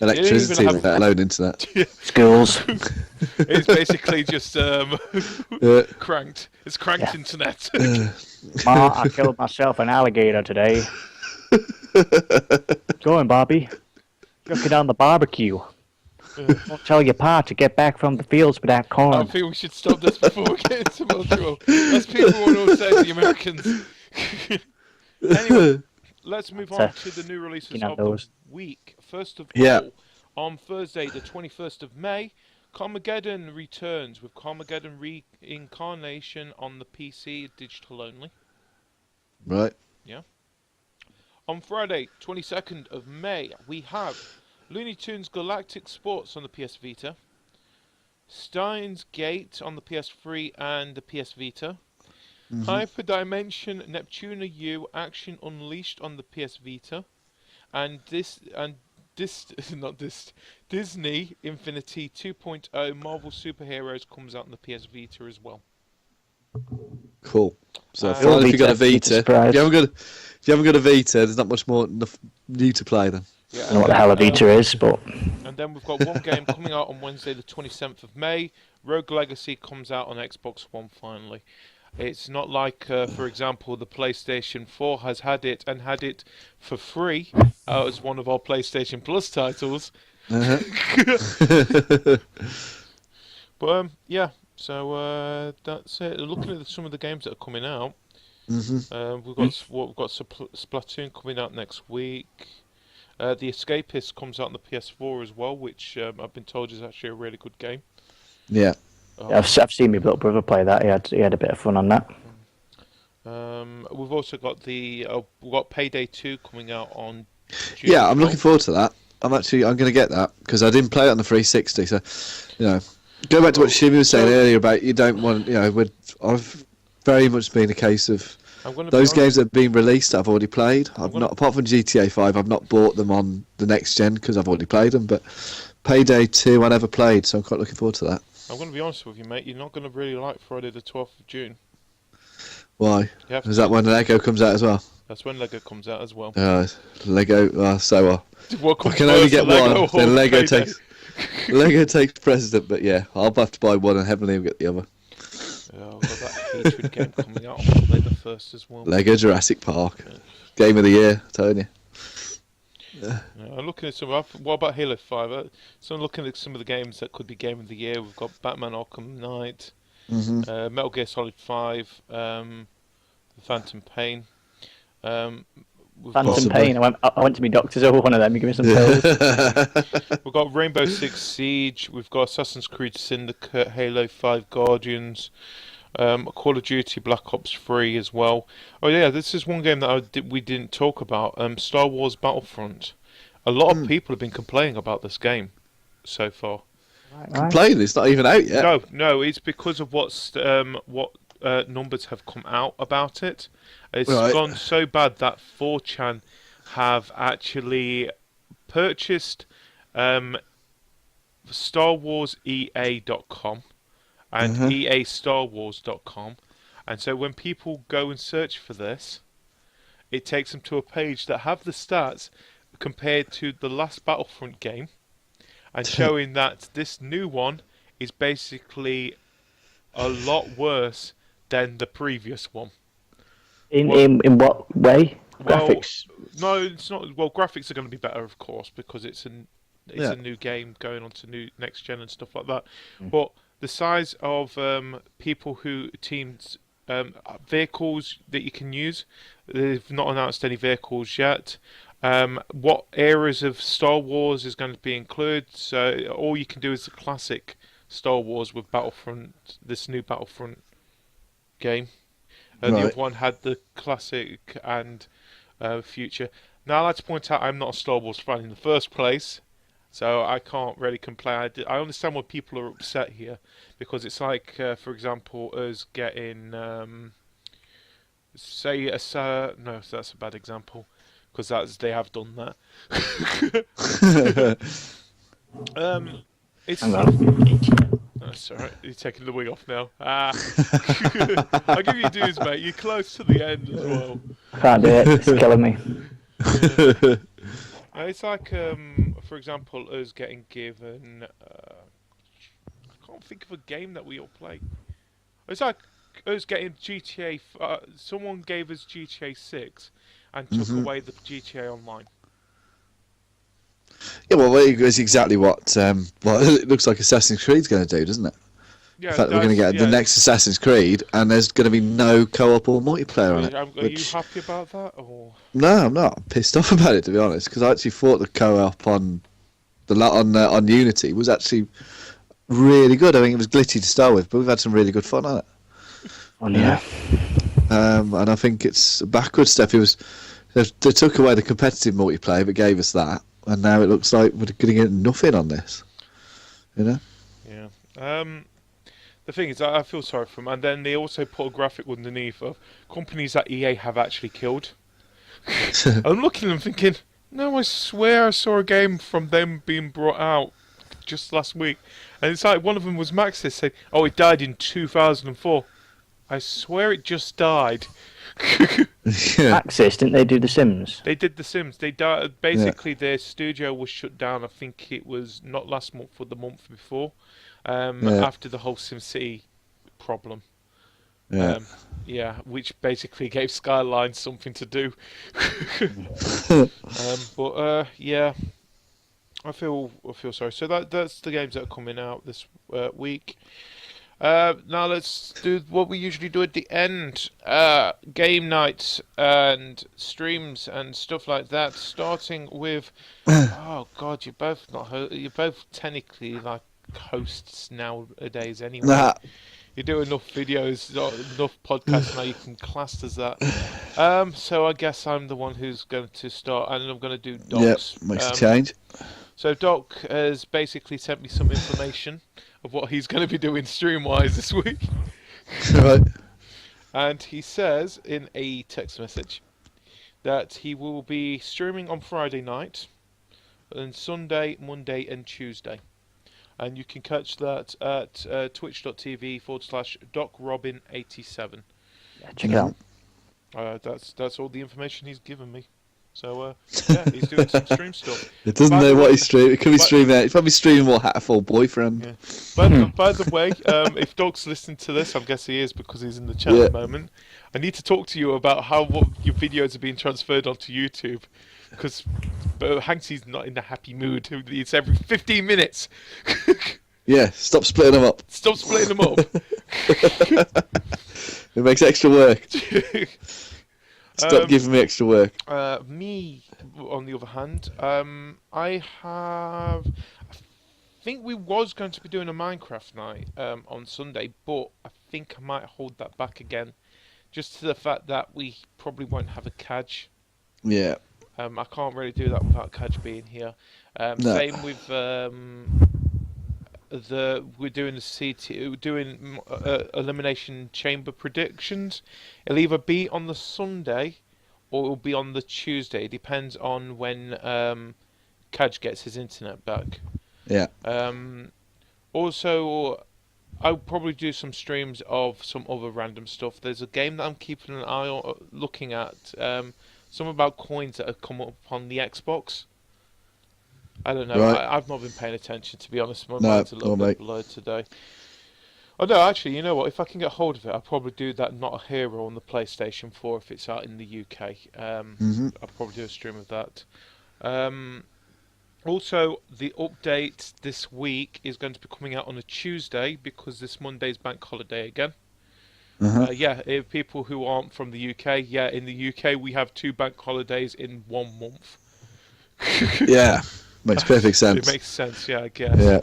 S2: electricity,
S1: have-
S2: let alone internet.
S3: Schools.
S1: It's basically just cranked. It's cranked
S3: Yeah.
S1: internet.
S3: Ma, I killed myself an alligator today. Going, Bobby. Cooking on the barbecue. Don't tell your pa to get back from the fields with that
S1: I
S3: corn.
S1: think we should stop this before we get into more trouble. That's people want to say the Americans. Anyway, let's move on to the new releases of the week. First of all, on Thursday, the 21st of May, Carmageddon returns with Carmageddon Reincarnation on the PC, digital only.
S2: Right.
S1: Yeah. On Friday, 22nd of May, we have Looney Tunes Galactic Sports on the PS Vita, Steins Gate on the PS3 and the PS Vita, Hyperdimension Neptuna U Action Unleashed on the PS Vita, and Disney Infinity 2.0 Marvel Superheroes comes out on the PS Vita as well.
S2: Cool. So
S1: Vita,
S2: finally, if you got a Vita,
S3: surprise.
S2: if you haven't got a Vita, there's not much more enough new to play then.
S1: Yeah,
S3: I don't know what the hell a Vita is, but
S1: and then we've got one game coming out on Wednesday, the 27th of May. Rogue Legacy comes out on Xbox One finally. It's not like, for example, the PlayStation 4 has had it and had it for free as one of our PlayStation Plus titles. But yeah, so that's it. Looking at some of the games that are coming out, we've got Splatoon coming out next week. The Escapist comes out on the PS4 as well, which I've been told is actually a really good game.
S2: Yeah.
S3: I've seen my little brother play that. He had a bit of fun on that.
S1: We've also got we've got Payday 2 coming out on June.
S2: Yeah, I'm looking forward to that. I'm going to get that because I didn't play it on the 360. So, go back to what Shimmy was saying earlier about you don't want, I've very much been a case of those games that have been released that I've already played. Apart from GTA 5, I've not bought them on the next gen because I've already played them. But Payday 2, I never played, so I'm quite looking forward to that.
S1: I'm going to be honest with you, mate. You're not going to really like Friday the 12th of June.
S2: Why? Is that when Lego comes out as well?
S1: That's when Lego comes out as well.
S2: Lego. I can only get one. Then Lego takes precedent. But yeah, I'll have to buy one and Heavenly will get the other.
S1: Oh, we've got that Hatred game coming out on May the 1st as well.
S2: Lego Jurassic Park. Game of the year, I'm telling you.
S1: I'm looking at some. What about Halo 5? So I'm looking at some of the games that could be Game of the Year. We've got Batman Arkham Knight, Metal Gear Solid 5, Phantom Pain.
S3: Phantom Pain. I went to my doctor's over one of them. You give me some pills.
S1: We've got Rainbow Six Siege. We've got Assassin's Creed Syndicate, Halo 5 Guardians, Call of Duty Black Ops 3 as well. Oh yeah, this is one game that we didn't talk about. Star Wars Battlefront. A lot of people have been complaining about this game so far.
S2: Complaining? It's not even out yet.
S1: No, it's because of what numbers have come out about it. It's gone so bad that 4chan have actually purchased StarWarsEA.com and EAStarWars.com, and so when people go and search for this, it takes them to a page that have the stats compared to the last Battlefront game, and showing that this new one is basically a lot worse than the previous one.
S3: In what way? Graphics?
S1: No, it's not. Well, graphics are going to be better, of course, because it's a new game going on to new next gen and stuff like that. But the size of teams, vehicles that you can use, they've not announced any vehicles yet. What eras of Star Wars is going to be included? So all you can do is the classic Star Wars with Battlefront, this new Battlefront game. The other one had the classic and future. Now, I'd like to point out I'm not a Star Wars fan in the first place, so I can't really complain. I understand why people are upset here, because it's like, for example, us getting say no, that's a bad example because they have done that. It's.
S3: Hang on.
S1: That's alright. You're taking the wing off now. I'll give you dues, mate. You're close to the end as well.
S3: I can't do it. It's killing me.
S1: It's like, for example, us getting given. I can't think of a game that we all play. It's like us getting GTA. Someone gave us GTA 6 and took away the GTA Online.
S2: Yeah, well, it's exactly what it looks like Assassin's Creed's going to do, doesn't it?
S1: Yeah,
S2: In fact, we're going to get the next Assassin's Creed, and there's going to be no co-op or multiplayer on it.
S1: Are you happy about that, or?
S2: No, I'm not. I'm pissed off about it, to be honest, because I actually thought the co-op on Unity was actually really good. I mean, it was glitchy to start with, but we've had some really good fun on it.
S3: Oh yeah.
S2: And I think it's a backward step. They took away the competitive multiplayer, but gave us that, and now it looks like we're going to get nothing on this. You know?
S1: Yeah. The thing is, I feel sorry for them, and then they also put a graphic underneath of companies that EA have actually killed. I'm looking at them thinking, no, I swear I saw a game from them being brought out just last week, and it's like one of them was Maxis saying, "Oh, it died in 2004." I swear it just died.
S3: Axis, didn't they do The Sims?
S1: They did The Sims. They died. Basically, their studio was shut down. I think it was not last month, or the month before. After the whole SimCity problem. Which basically gave Skyline something to do. I feel sorry. So that's the games that are coming out this week. Now let's do what we usually do at the end. Game nights and streams and stuff like that. Starting with, oh god, you're both technically like hosts nowadays anyway.
S2: Nah.
S1: You do enough videos, enough podcasts now you can class as that. So I guess I'm the one who's going to start, and I'm going to do Doc's.
S2: Yep, makes a change.
S1: So Doc has basically sent me some information of what he's going to be doing stream-wise this week.
S2: Right.
S1: And he says in a text message that he will be streaming on Friday night, and Sunday, Monday, and Tuesday. And you can catch that at twitch.tv/DocRobin87.
S3: Yeah, check it out.
S1: That's all the information he's given me. So he's doing some stream stuff.
S2: It doesn't know what he's streaming. It could be streaming. He's probably streaming more Hatful Boyfriend.
S1: Yeah. By the way, if Doc's listening to this, I guess he is because he's in the chat at the moment. I need to talk to you about what your videos are being transferred onto YouTube, because Hanksy's not in the happy mood. It's every 15 minutes.
S2: Yeah, stop splitting them up.
S1: Stop splitting them up.
S2: It makes extra work. Stop giving me extra work.
S1: Me, on the other hand, I think we was going to be doing a Minecraft night on Sunday, but I think I might hold that back again, just to the fact that we probably won't have a Kaj.
S2: Yeah.
S1: I can't really do that without Kaj being here.
S2: No.
S1: Same with we're doing elimination chamber predictions. It'll either be on the Sunday or it'll be on the Tuesday. It depends on when Kaj gets his internet back.
S2: Yeah.
S1: Also, I'll probably do some streams of some other random stuff. There's a game that I'm keeping an eye on, looking at. Something about coins that have come up on the Xbox. I don't know.
S2: Right.
S1: I've not been paying attention, to be honest. My mind's a little bit blurred today. Oh no, actually, you know what? If I can get hold of it, I'll probably do that Not a Hero on the PlayStation 4 if it's out in the UK. I'll probably do a stream of that. Also, the update this week is going to be coming out on a Tuesday because this Monday's bank holiday again. If people who aren't from the UK, in the UK we have 2 bank holidays in 1 month.
S2: Yeah. Makes perfect sense.
S1: It makes sense, I guess.
S2: Yeah.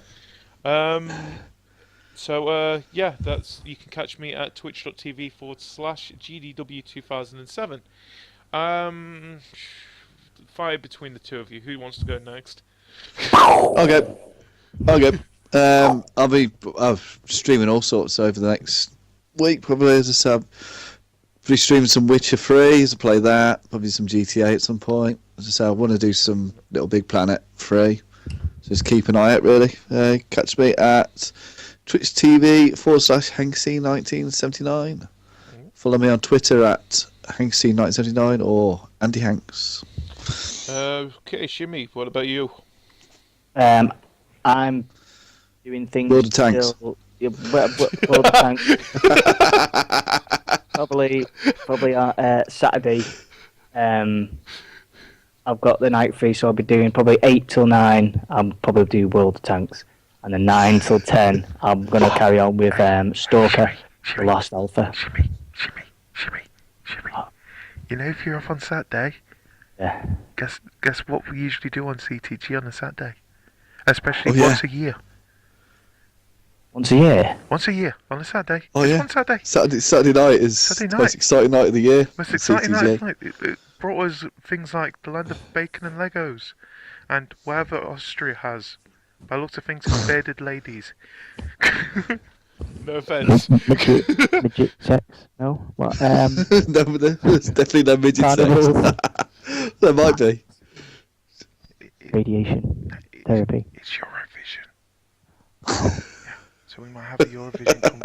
S1: That's you can catch me at twitch.tv/GDW2007. Fire between the two of you. Who wants to go next?
S2: Okay. I'll be streaming all sorts over the next week, probably. As I said, Be streaming some Witcher 3, so play that. Probably some GTA at some point. As I say, I want to do some Little Big Planet 3. So just keep an eye out, really. Catch me at Twitch TV /Hanksy1979. Follow me on Twitter at Hanksy1979 or Andy Hanks.
S1: Okay, Shimmy, what about you?
S3: I'm doing things.
S2: World of Tanks.
S3: World of Tanks. Probably on Saturday. I've got the night free, so I'll be doing probably 8 till 9. I'll probably do World of Tanks, and then 9 till 10. I'm gonna carry on with Stalker, the Lost Alpha.
S1: Shimmy. You know, if you're off on Saturday,
S3: Yeah.
S1: guess what we usually do on CTG on a Saturday, especially
S2: once
S1: a year.
S3: Once a year.
S1: Once a year on a Saturday.
S2: Oh,
S1: Just
S2: yeah.
S1: one Saturday.
S2: Saturday night is the most exciting night of the year.
S1: Most
S2: on
S1: exciting
S2: CTG.
S1: night. It brought us things like the land of bacon and Legos, and whatever Austria has. By looks of things, it's bearded ladies. No offense.
S3: Midget sex? No. What?
S2: No, there's definitely no midget sex.
S3: Carnivals.
S2: There might be.
S3: Radiation therapy.
S1: It's Eurovision. Yeah, so we might have a Eurovision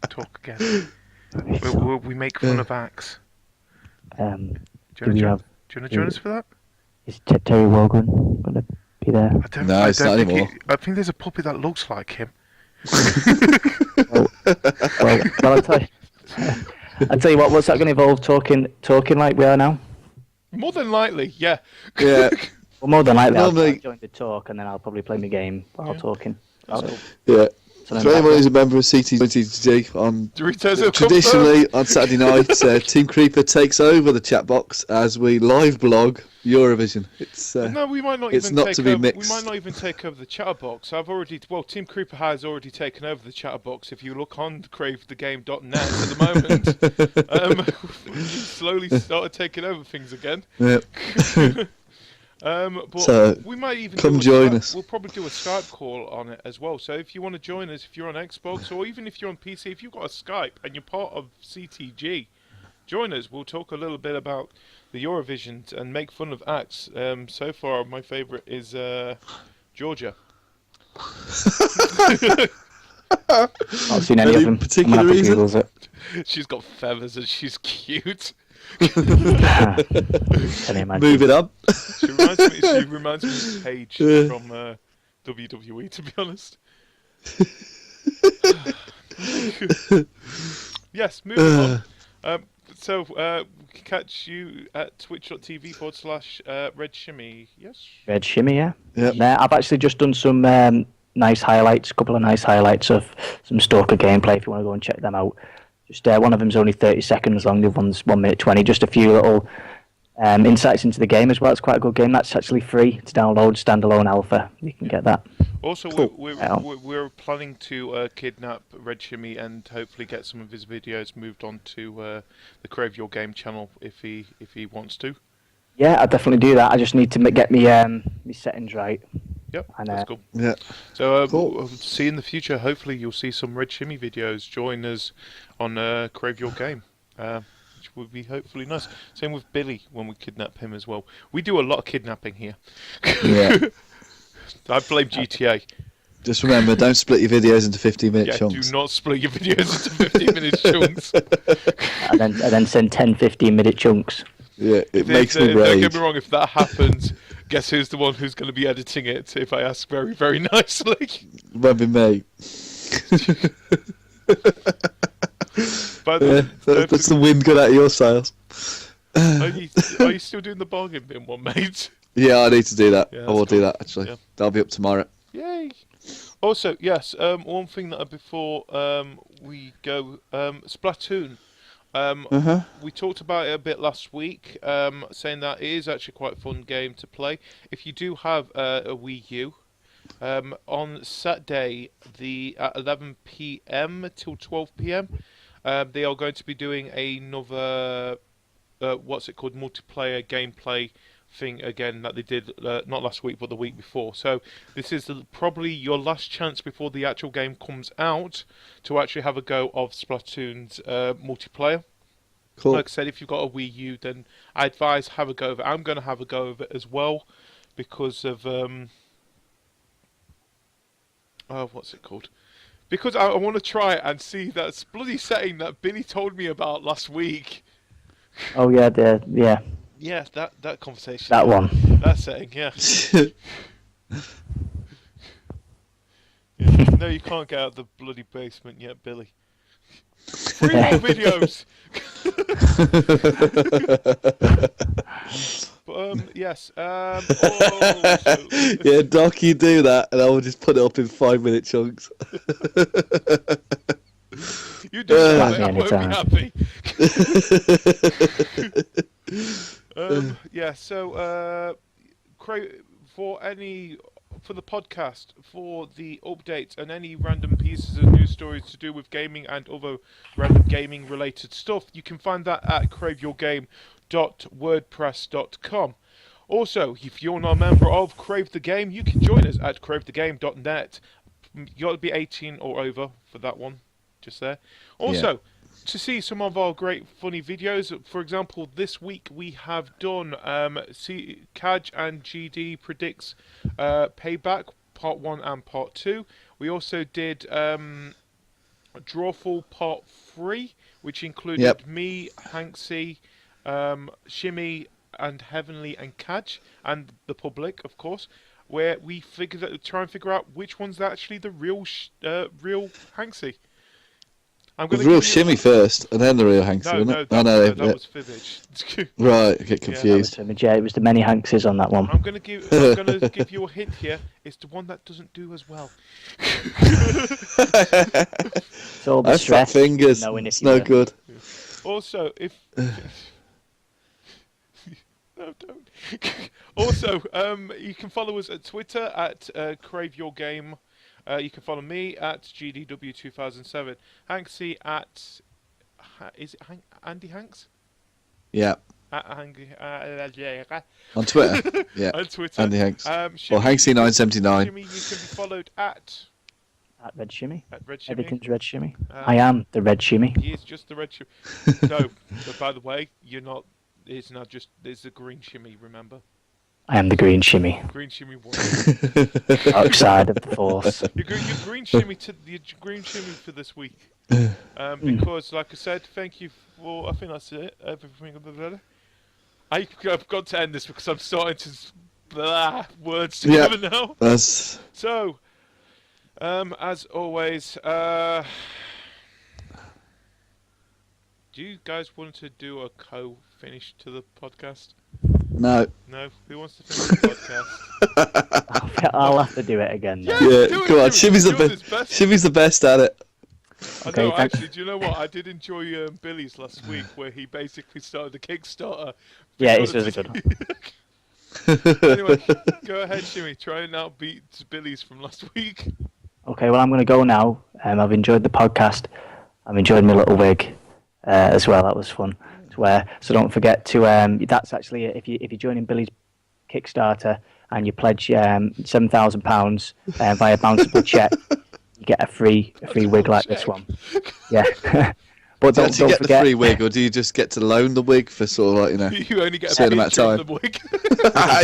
S1: talk again. We make fun of acts. Do you want to join us for that?
S3: Is Terry Wogan gonna be there?
S2: No, it's not anymore.
S1: I think there's a puppy that looks like him.
S3: Well, I'll tell you. I'll tell you what. What's that going to involve? Talking like we are now.
S1: More than likely, yeah.
S2: Yeah.
S3: Well, more than likely, I'll
S2: Normally-
S3: join the talk, and then I'll probably play my game while talking.
S1: That's cool.
S2: Yeah.
S3: So
S2: For anyone who's a member of CTG on
S1: Doritos have come
S2: traditionally on Saturday night, Team Creeper takes over the chat box as we live blog Eurovision. It's
S1: No, we might not
S2: it's
S1: even
S2: not
S1: take
S2: to be
S1: over.
S2: mixed.
S1: We might not even take over the chatterbox. Team Creeper has already taken over the chatterbox. If you look on cravethegame.net at the moment, we slowly started taking over things again.
S2: Yeah.
S1: But
S2: So,
S1: we might even
S2: come
S1: do
S2: join us.
S1: We'll probably do a Skype call on it as well. So if you want to join us, if you're on Xbox or even if you're on PC, if you've got a Skype and you're part of CTG, join us. We'll talk a little bit about the Eurovision and make fun of acts. So far, my favourite is Georgia.
S3: Not seen any of them.
S2: particular
S3: I'm gonna have to
S2: reason?
S3: Google's it.
S1: She's got feathers and she's cute.
S3: Can you imagine?
S2: Moving on.
S1: She reminds me of Paige from WWE, to be honest. Yes, moving on. So we can catch you at twitch.tv/Red Shimmy. Yes.
S3: Red Shimmy, yeah.
S2: Yep.
S3: Yeah, I've actually just done some nice highlights, a couple of nice highlights of some Stalker gameplay. If you want to go and check them out, just one of them's only 30 seconds long. The other one's 1 minute 20. Just a few little insights into the game as well. It's quite a good game. That's actually free to download, standalone alpha. You can get that.
S1: Also,
S2: Cool.
S1: we're planning to kidnap Red Shimmy and hopefully get some of his videos moved on to the Crave Your Game channel if he wants to.
S3: Yeah, I'll definitely do that. I just need to get me settings right.
S1: Yep,
S3: And,
S1: that's cool.
S2: Yeah.
S1: So
S2: Cool.
S1: we'll see in the future. Hopefully, you'll see some Red Shimmy videos. Join us on Crave Your Game, which would be hopefully nice. Same with Billy when we kidnap him as well. We do a lot of kidnapping here.
S2: Yeah.
S1: I blame GTA.
S2: Just remember, don't split your videos into 15-minute
S1: Yeah,
S2: chunks.
S1: do not split your videos into 15-minute chunks.
S3: and then send 10, 15-minute chunks.
S2: Yeah, it
S1: If
S2: makes me
S1: don't
S2: rage.
S1: get me wrong, if that happens, guess who's the one who's going to be editing it, if I ask very, very nicely.
S2: It won't be me.
S1: But
S2: That's the wind got out of your sails.
S1: are you still doing the bargain bin one, mate?
S2: Yeah, I need to do that.
S1: Yeah,
S2: I will
S1: that's
S2: do
S1: cool.
S2: that, actually.
S1: Yeah.
S2: That'll be up tomorrow.
S1: Yay! Also, yes, one thing that before we go, Splatoon. We talked about it a bit last week, saying that it is actually quite a fun game to play. If you do have a Wii U, on Saturday, at 11 p.m. till 12 p.m., they are going to be doing another, multiplayer gameplay thing again that they did not last week but the week before. So this is probably your last chance before the actual game comes out to actually have a go of Splatoon's multiplayer.
S2: Cool.
S1: Like I said, if you've got a Wii U, then I advise have a go of it. I'm going to have a go of it as well because of what's it called? Because I want to try it and see that bloody setting that Billy told me about last week.
S3: Oh yeah, yeah.
S1: Yeah, that conversation.
S3: That one.
S1: That setting, yeah. Yeah. No, you can't get out of the bloody basement yet, Billy. 3 more videos. But yes.
S2: Yeah, Doc, you do that, and I will just put it up in 5-minute chunks.
S1: You do that, I won't be happy. Yeah. So, for the podcast, for the updates and any random pieces of news stories to do with gaming and other random gaming related stuff, you can find that at craveyourgame.wordpress.com. Also, if you're not a member of Crave the Game, you can join us at cravethegame.net. You got to be 18 or over for that one, just there. Also, to see some of our great funny videos, for example, this week we have done Kaj and GD predicts Payback Part 1 and Part 2. We also did Drawful Part 3, which included me, Hanksy, Shimmy, and Heavenly and Kaj, and the public, of course, where we try and figure out which one's actually the real Hanksy.
S3: The
S2: real Shimmy first, and then the real Hanksy.
S1: No, that was Fibbage.
S2: Right, I get confused.
S3: Yeah, it was the many Hankses on that one.
S1: I'm gonna give you a hint here. It's the one that doesn't do as well.
S3: It's all the stress.
S2: Fat fingers. It's no good.
S1: Also, if no, don't. Also, you can follow us at Twitter at Crave Your Game. You can follow me at GDW2007. Hanksy at is it Andy Hanks?
S2: Yeah.
S1: On
S2: Twitter. Yeah.
S1: On Twitter.
S2: Andy Hanks.
S1: Shimmy,
S2: or Hanksy979.
S1: Shimmy, you can be followed at
S3: Red Shimmy.
S1: At Red Shimmy.
S3: Everything's Red Shimmy. I am the Red Shimmy.
S1: He is just the Red Shimmy. No, but by the way, you're not. It's not just. There's the Green Shimmy. Remember.
S3: I am the Green Shimmy.
S1: Green Shimmy one.
S3: Dark side of the Force.
S1: Your Green Shimmy for this week. Because, like I said, thank you for. I think that's it. Everything. I've got to end this because I'm starting to words together now. So, as always, do you guys want to do a co-finish to the podcast?
S2: No.
S1: No? Who wants to finish the podcast?
S3: I'll have to do it again. Then.
S2: Yeah, come on. Shimmy's the best at it.
S1: Okay, know, actually, do you know what? I did enjoy Billy's last week, where he basically started the Kickstarter.
S3: Yeah, it was a good one.
S1: Anyway, go ahead, Shimmy. Try and outbeat Billy's from last week.
S3: Okay, well, I'm going to go now. I've enjoyed the podcast. I've enjoyed my little wig as well. That was fun to wear. So don't forget to. That's actually if you're joining Billy's Kickstarter and you pledge £7,000 via bounceable check, you get a free wig like this one. Yeah. But don't
S2: get
S3: forget
S2: the free wig, or do you just get to loan the wig for sort of like
S1: you only get a
S2: certain amount of time?
S1: Of the wig.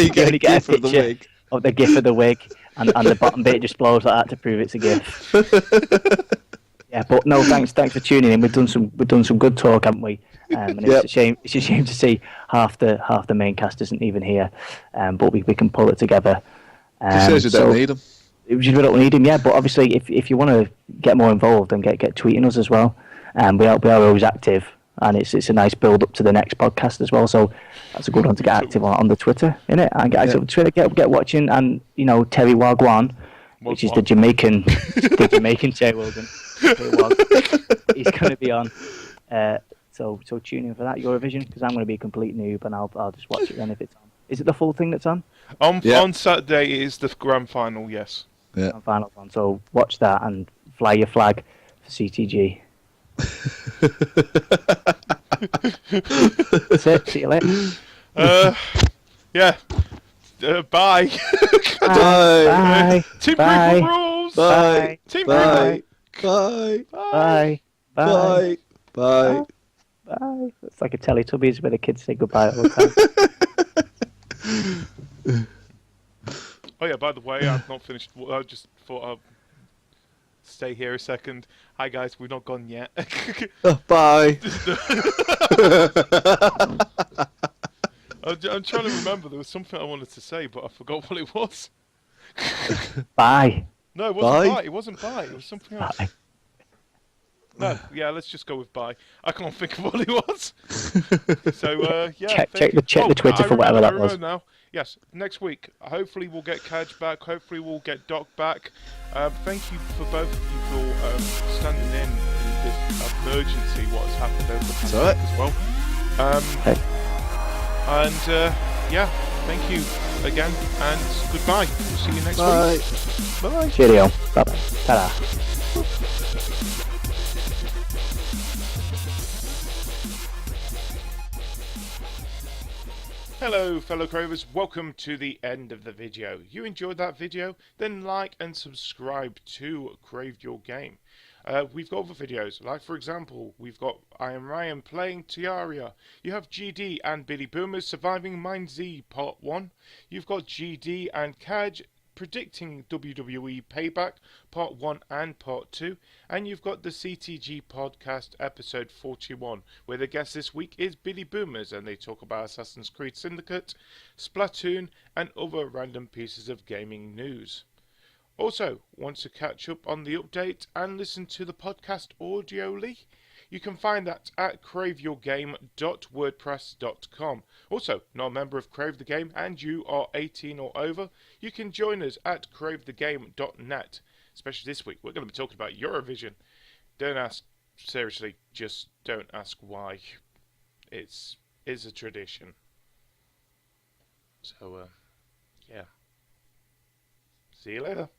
S2: You get a gift of the wig.
S3: Of the gif of the wig, and the bottom bit just blows like that to prove it's a gif. Yeah, but no, thanks for tuning in. We've done some good talk, haven't we? And it's a shame to see half the main cast isn't even here, but we can pull it together.
S2: It shows we don't need them.
S3: We don't need him, yeah. But obviously, if you want to get more involved, then get tweeting us as well. We are always active, and it's a nice build up to the next podcast as well. So that's a good one to get active on the Twitter, innit? And get active on Twitter, get watching, and Terry Wagwan, which is the Jamaican Jay Wilden. He's going to be on. So tune in for that Eurovision, because I'm going to be a complete noob, and I'll just watch it then if it's on. Is it the full thing that's on?
S1: On Saturday it is the grand final, yes.
S2: Yeah.
S3: Grand final one. So watch that and fly your flag for CTG. That's it. See you later.
S1: Yeah. Bye.
S2: Bye.
S1: Team Creeper rules.
S2: Bye.
S1: Team
S2: Bye.
S1: Creeper.
S2: Bye.
S3: Bye.
S2: Bye. Bye.
S3: Bye. It's like a Teletubbies where the kids say goodbye all the time.
S1: Oh yeah, by the way, I've not finished. I just thought I'd stay here a second. Hi guys, we've not gone yet.
S2: Oh, bye.
S1: I'm trying to remember. There was something I wanted to say, but I forgot what it was.
S3: Bye.
S1: No, it wasn't
S2: Bye?
S1: bye. It wasn't bye. It was something else.
S3: Bye.
S1: No, yeah, let's just go with bye. I can't think of what it was. So yeah,
S3: Check
S1: thank
S3: the
S1: you.
S3: Twitter for whatever that was.
S1: Now. Yes, next week. Hopefully we'll get Kaj back. Hopefully we'll get Doc back. Thank you for both of you for standing in this emergency. What has happened over the past
S2: It's all right.
S1: week as well.
S3: Okay.
S1: And yeah, thank you again, and goodbye. We'll see you next
S2: Bye.
S1: week. Bye.
S3: Cheerio. Bye-bye. Ta-da.
S1: Hello fellow Cravers, welcome to the end of the video. You enjoyed that video? Then like and subscribe to Crave Your Game. We've got other videos, like for example, we've got I Am Ryan playing Terraria. You have GD and Billy Boomers surviving Mind Z Part 1. You've got GD and Kaj predicting WWE Payback Part 1 and Part 2, and you've got the CTG Podcast episode 41, where the guest this week is Billy Boomers, and they talk about Assassin's Creed Syndicate, Splatoon, and other random pieces of gaming news. Also, want to catch up on the update and listen to the podcast audioly? You can find that at craveyourgame.wordpress.com. Also, not a member of Crave the Game and you are 18 or over, you can join us at cravethegame.net. Especially this week, we're going to be talking about Eurovision. Don't ask, seriously, just don't ask why. It's a tradition. So, yeah. See you later.